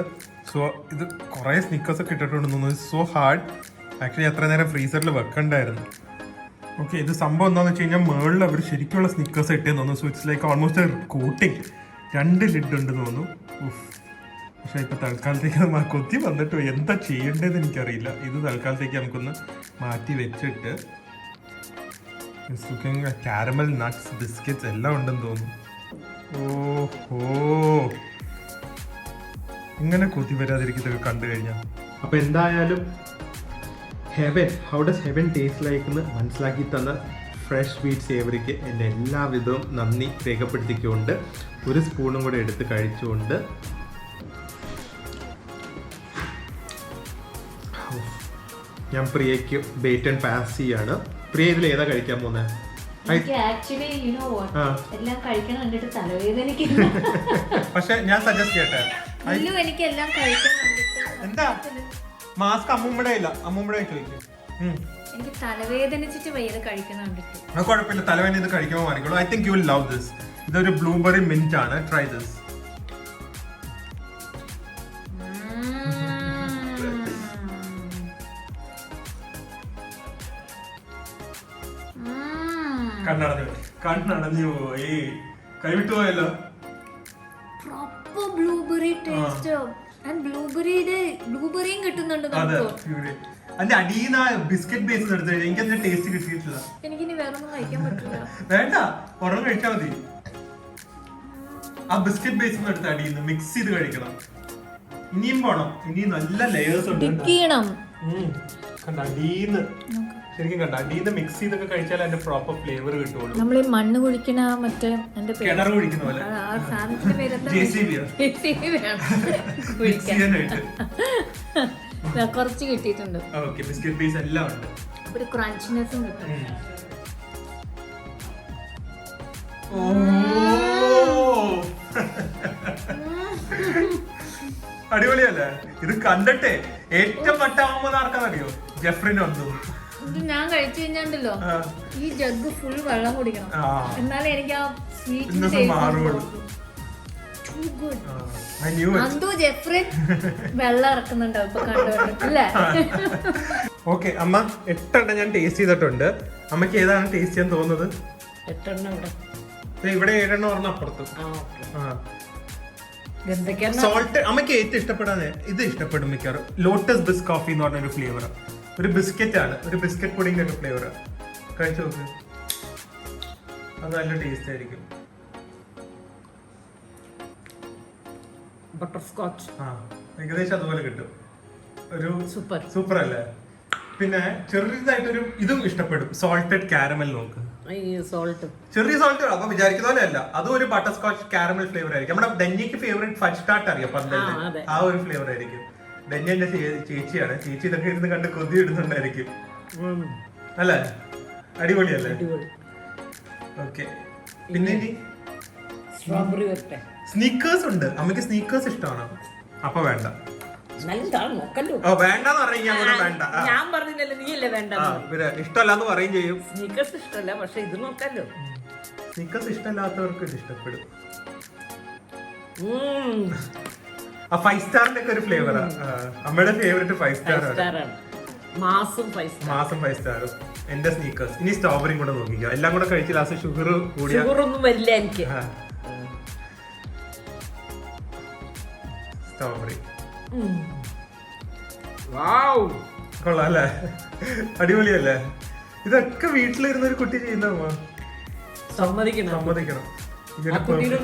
സോ ഇത് കുറേ സ്നീക്കേഴ്സ് ഒക്കെ ഇട്ടിട്ടുണ്ടെന്ന് തോന്നുന്നു. So hard. ആക്ച്വലി എത്ര നേരം ഫ്രീസറിൽ വെക്കണ്ടായിരുന്നു. ഓക്കെ, ഇത് സംഭവം എന്താണെന്ന് വെച്ച് കഴിഞ്ഞാൽ മുകളിൽ അവർ ശരിക്കുള്ള സ്നിക്കേഴ്സ് ഇട്ടേന്ന് തോന്നുന്നു. So it's like almost coating. 2 lid ഉണ്ടെന്ന് തോന്നുന്നു. പക്ഷേ ഇപ്പം തൽക്കാലത്തേക്ക് അത് കൊത്തി വന്നിട്ട് എന്താ ചെയ്യേണ്ടതെന്ന് എനിക്കറിയില്ല. ഇത് തൽക്കാലത്തേക്ക് നമുക്കൊന്ന് മാറ്റി വെച്ചിട്ട് കാരമൽ നട്ട്സ് ബിസ്ക്കറ്റ്സ് എല്ലാം ഉണ്ടെന്ന് തോന്നുന്നു. ഓഹോ, ഇങ്ങനെ കൊതി വരാതിരിക്കുന്നതൊക്കെ കണ്ടു കഴിഞ്ഞാൽ. അപ്പം എന്തായാലും heaven, how does heaven taste like എന്ന് മനസ്സിലാക്കി തന്ന ഫ്രഷ് സ്വീറ്റ് സേവറിക്ക് എൻ്റെ എല്ലാവിധവും നന്ദി രേഖപ്പെടുത്തിക്കൊണ്ട് ഒരു സ്പൂണും കൂടെ എടുത്ത് കഴിച്ചുകൊണ്ട് ഞാൻ പ്രിയയ്ക്ക് ബേറ്റ് ആൻഡ് പാസ് ചെയ്യാണ്. പ്രിയ ഇതിൽ ഏതാ കഴിക്കാൻ പോകുന്നത്? എല്ലാം കഴിക്കണം കണ്ടിട്ട് തലവേദനയ്ക്ക്. പക്ഷെ ഞാൻ സജസ്റ്റ് ചെയ്യട്ടെ, എനിക്ക് എല്ലാം കഴിക്കണം കണ്ടിട്ട് എന്താ മാസ്ക് അമ്മൂമ്മയുടെ ഇല്ല, അമ്മൂമ്മയുടെ ചോദിക്കും. എനിക്ക് തലവേദനിച്ചിട്ട് വയ്യത് കഴിക്കണം കണ്ടിട്ട്. അത് കുഴപ്പമില്ല, തലവേദന ഇത് കഴിക്കുമ്പോൾ മാറിക്കോളൂ. I think you will love this. ഇതൊരു ബ്ലൂബെറി മിന്റ് ആണ്. Try this. കണ്ണടഞ്ഞു പോയി, കൈവിട്ടു പോയല്ലോ. Proper blueberry taste. ബ്ലൂബെറിയും കിട്ടുന്നുണ്ട് നമുക്ക്. അതിന്റെ അടിയുന്ന ബിസ്ക്കറ്റ് ബേസ് എടുത്തു കഴിഞ്ഞാൽ എനിക്ക് അതിന്റെ ടേസ്റ്റ് കിട്ടിയിട്ടില്ല. എനിക്കിനി വേറൊന്നും കഴിക്കാൻ പറ്റില്ല. വേണ്ട, ഒരെണ്ണം കഴിച്ചാൽ മതി. ആ ബിസ്ക്കറ്റ് ബേസ് എടുത്ത് അടിയുന്നു മിക്സ് ചെയ്ത് കഴിക്കണം. ഇനിയും പോണം, ഇനിയും നല്ല ലെയേഴ്സ് ഉണ്ട്. കണ്ട അടിയുന്ന് ശരിക്കും കണ്ട അടിയുന്ന് മിക്സ് ചെയ്തൊക്കെ കഴിച്ചാൽ അതിന്റെ പ്രോപ്പർ ഫ്ലേവർ കിട്ടുള്ളൂ. നമ്മൾ ഈ മണ്ണ് കുഴിക്കണ മറ്റേ കിണർ കുഴിക്കുന്ന പോലെ കുറച്ച് കിട്ടിയിട്ടുണ്ട്. ബിസ്ക്കറ്റ് ബേസ് എല്ലാം ഉണ്ട്. ഒരു ക്രഞ്ചിനെസ്സും കിട്ടും. അടിപൊളിയല്ലേ? ഇത് കണ്ടിട്ടേ ഏറ്റവും വട്ടാവുമ്പോൾ ആർക്കാന്നറിയോ? ജെഫ്രിന് വന്നു. ഇത് ഞാൻ കഴിച്ചു കഴിഞ്ഞാണ്ടല്ലോ ഈ ജഗ് ഫുൾ വെള്ളം കുടിക്കണം, എന്നാലേ എനിക്ക് ആ സ്വീറ്റ് മാറുള്ളൂ. അന്തോ ജെഫ്രിൻ വെള്ളം ഇറക്കുന്നുണ്ടാവും ഇപ്പൊ കണ്ടുകൊണ്ടില്ലേ? ഓക്കെ അമ്മ, 8 ഞാൻ ടേസ്റ്റ് ചെയ്തിട്ടുണ്ട്. അമ്മക്ക് ഏതാണ് ടേസ്റ്റ് ചെയ്യാൻ തോന്നുന്നത്? 8 ഇവിടെ 7 പറഞ്ഞ അപ്പുറത്ത്. സോൾട്ട് അമ്മക്ക് ഏറ്റവും ഇഷ്ടപ്പെടാൻ ഇത് ഇഷ്ടപ്പെടും മിക്കവാറും. ലോട്ടസ് ബിസ് കോഫി എന്ന് പറഞ്ഞൊരു ഫ്ലേവർ. ഒരു ബിസ്ക്കറ്റ് ആണ്, ഒരു ബിസ്ക്കറ്റ് പുഡിങ്ങിന്റെ ഒരു ഫ്ലേവർ. കഴിച്ചു നോക്ക്, അത് നല്ല ടേസ്റ്റ് ആയിരിക്കും. ബട്ടർ സ്കോച്ച് ഏകദേശം അതുപോലെ കിട്ടും. ഒരു സൂപ്പർ സൂപ്പർ അല്ലേ? പിന്നെ ചെറിയതായിട്ടൊരു ഇതും ഇഷ്ടപ്പെടും, സോൾട്ടഡ് കാരമൽ. നോക്ക്, ചെറിയ സോൾട്ട്. അപ്പൊ വിചാരിക്കുന്ന പോലെ അല്ല, അതും ഒരു ബട്ടർ സ്കോച്ച് കാരമൽ ഫ്ലേവർ ആയിരിക്കും. നമ്മുടെ ഡെന്നിക്ക് ഫേവറേറ്റ് ഫഡ്ജ് ടാർട്ട് അറിയാം, പന്തലിന്റെ ആ ഒരു ഫ്ലേവർ ആയിരിക്കും. ഡെന്നി എന്റെ ചേച്ചിയാണ്. ചേച്ചി ഇതൊക്കെ ഇരുന്ന് കണ്ട് കൊതി ഇടുന്നുണ്ടായിരിക്കും അല്ലേ? അടിപൊളിയല്ലേ? ഓക്കെ, പിന്നെ സ്ട്രോബെറി വരട്ടെ. സ്നീക്കേഴ്സ് ഉണ്ട്. അമ്മക്ക് സ്നീക്കേഴ്സ് ഇഷ്ടമാണോ? അപ്പൊ വേണ്ട. വേണ്ടെന്ന് പറഞ്ഞാൽ വേണ്ട. ഞാൻ പറഞ്ഞില്ലല്ലോ, നീയല്ലേ വേണ്ട. ഇഷ്ടമല്ലാന്ന് പറയും ചെയ്യും. സ്നീക്കേഴ്സ് ഇഷ്ടമല്ല, പക്ഷെ ഇത് നോക്കാലോ. സ്നീക്കേഴ്സ് ഇഷ്ടമല്ലാത്തവർക്ക് ഇത് ഇഷ്ടപ്പെടും. ആ 5 സ്റ്റാറിന്റെ ഒക്കെ ഒരു ഫ്ലേവറാ. അമ്മയുടെ ഫേവറേറ്റ് 5 സ്റ്റാർ ആണ്. മാസം 5 സ്റ്റാറും എന്റെ സ്നീക്കേഴ്സ്. ഇനി സ്ട്രോബെറിയും കൂടെ നോക്കിക്കോ. എല്ലാം കൂടെ കഴിച്ച് ലാസ്റ്റ് ഷുഗർ കൂടിയ ഒന്നും വരില്ല എനിക്ക്. സ്ട്രോബെറി കൊള്ളാം അല്ലേ? അടിപൊളിയല്ലേ? ഇതൊക്കെ വീട്ടിലിരുന്ന ഒരു കുട്ടി ചെയ്യുന്ന സമ്മതിക്കണം.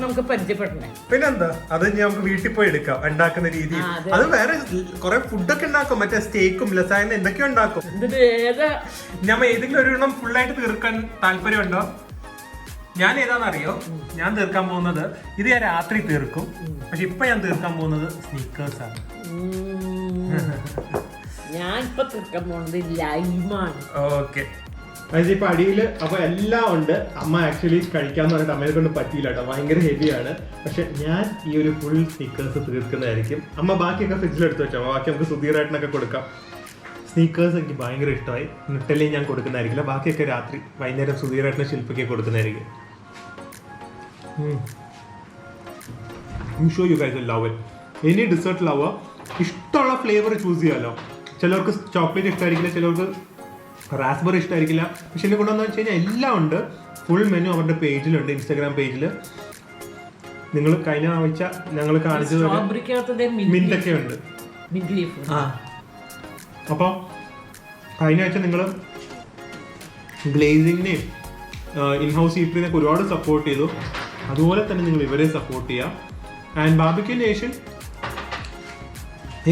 നമുക്ക് പരിചയപ്പെടണേ. പിന്നെന്താ, അത് നമുക്ക് വീട്ടിൽ പോയി എടുക്കാം ഉണ്ടാക്കുന്ന രീതി. അത് വേറെ കുറെ ഫുഡൊക്കെ ഉണ്ടാക്കും. മറ്റേ സ്റ്റേക്കും ലസാനും എന്തൊക്കെയോ ഉണ്ടാക്കും. ഞാൻ ഏതെങ്കിലും ഒരു എണ്ണം ഫുള്ളായിട്ട് തീർക്കാൻ താല്പര്യമുണ്ടോ? ഞാൻ ഏതാണെന്നറിയോ? ഞാൻ തീർക്കാൻ പോകുന്നത് ഇത് ഞാൻ രാത്രി തീർക്കും. പക്ഷെ ഇപ്പൊ ഞാൻ തീർക്കാൻ പോകുന്നത് സ്നീക്കേഴ്സ് ആണ്. ഞാൻ ഇപ്പൊ തീർക്കാൻ പോകുന്നത് ലൈമാണ്. ഓക്കെ, അതിപ്പോ അടിയില് അപ്പൊ എല്ലാം ഉണ്ട്. അമ്മ ആക്ച്വലി കഴിക്കാന്ന് പറഞ്ഞിട്ട് അമ്മയെ കൊണ്ട് പറ്റിയില്ല കേട്ടോ, ഭയങ്കര ഹെവിയാണ്. പക്ഷെ ഞാൻ ഈ ഒരു ഫുൾ സ്നീക്കേഴ്സ് തീർക്കുന്നതായിരിക്കും. അമ്മ ബാക്കിയൊക്കെ ഫ്രിഡ്ജിലെടുത്ത് വെച്ചോ, ബാക്കി നമുക്ക് സുധീറായിട്ടിനൊക്കെ കൊടുക്കാം. സ്നീക്കേഴ്സ് എനിക്ക് ഭയങ്കര ഇഷ്ടമായി. നെട്ടല്ലേ ഞാൻ കൊടുക്കുന്നതായിരിക്കില്ല, ബാക്കിയൊക്കെ രാത്രി വൈകുന്നേരം സുധീറായിട്ടിന് ശില്പയ്ക്ക് കൊടുക്കുന്നതായിരിക്കും. I'm sure you guys will love it. Any dessert lover ഇഷ്ടമുള്ള ഫ്ലേവർ ചൂസ് ചെയ്യാമല്ലോ. ചിലർക്ക് ചോക്ലേറ്റ് ഇഷ്ടമായിരിക്കില്ല, ചിലർക്ക് റാസ്ബെറി ഇഷ്ടമായിരിക്കില്ല. പക്ഷെ എന്നെ കൊണ്ടുവന്ന് വെച്ച് കഴിഞ്ഞാൽ എല്ലാം ഉണ്ട്. ഫുൾ മെനു അവരുടെ പേജിലുണ്ട്, ഇൻസ്റ്റാഗ്രാം പേജിൽ. നിങ്ങൾ കഴിഞ്ഞ ആഴ്ച ഞങ്ങൾ കാണിച്ചത് മിന്റൊക്കെ ഉണ്ട്. അപ്പോൾ കഴിഞ്ഞ ആഴ്ച നിങ്ങൾ ഗ്ലേസിങ്ങിനെയും ഇൻഹൗസ് ഈറ്ററിനെയൊക്കെ ഒരുപാട് സപ്പോർട്ട് ചെയ്തു. അതുപോലെ തന്നെ നിങ്ങൾ ഇവരെ സപ്പോർട്ട് ചെയ്യുക. And barbecue nation,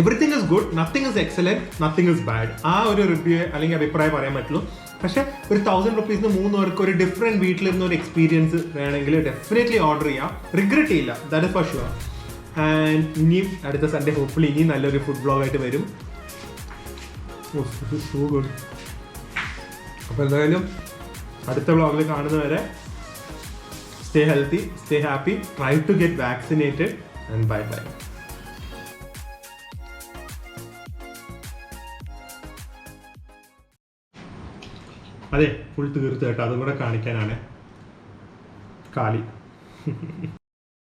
everything is good, nothing is excellent, nothing is bad. ആ ഒരു റിവ്യൂ അല്ലെങ്കിൽ അഭിപ്രായം പറയാൻ പറ്റുള്ളൂ. പക്ഷെ ഒരു 1000 rupees ₹3 പേർക്ക് ഒരു ഡിഫറെൻറ്റ് വീട്ടിലിരുന്ന ഒരു എക്സ്പീരിയൻസ് വേണമെങ്കിൽ ഡെഫിനറ്റ്ലി ഓർഡർ ചെയ്യാം. റിഗ്രറ്റ് ചെയ്യില്ല, that is for sure. And ഇനിയും അടുത്ത സൺഡേ ഹോപ്പ്ഫുള്ളി ഇനിയും നല്ലൊരു ഫുഡ് വ്ളോഗായിട്ട് വരും. So good. അപ്പോൾ എന്തായാലും അടുത്ത വ്ളോഗിൽ കാണുന്നവരെ stay healthy, stay happy, try to get vaccinated, and bye bye. അതെ, ഫുൾ തീർത്ത് കേട്ടോ, അതും കൂടെ കാണിക്കാനാണ് കാലി.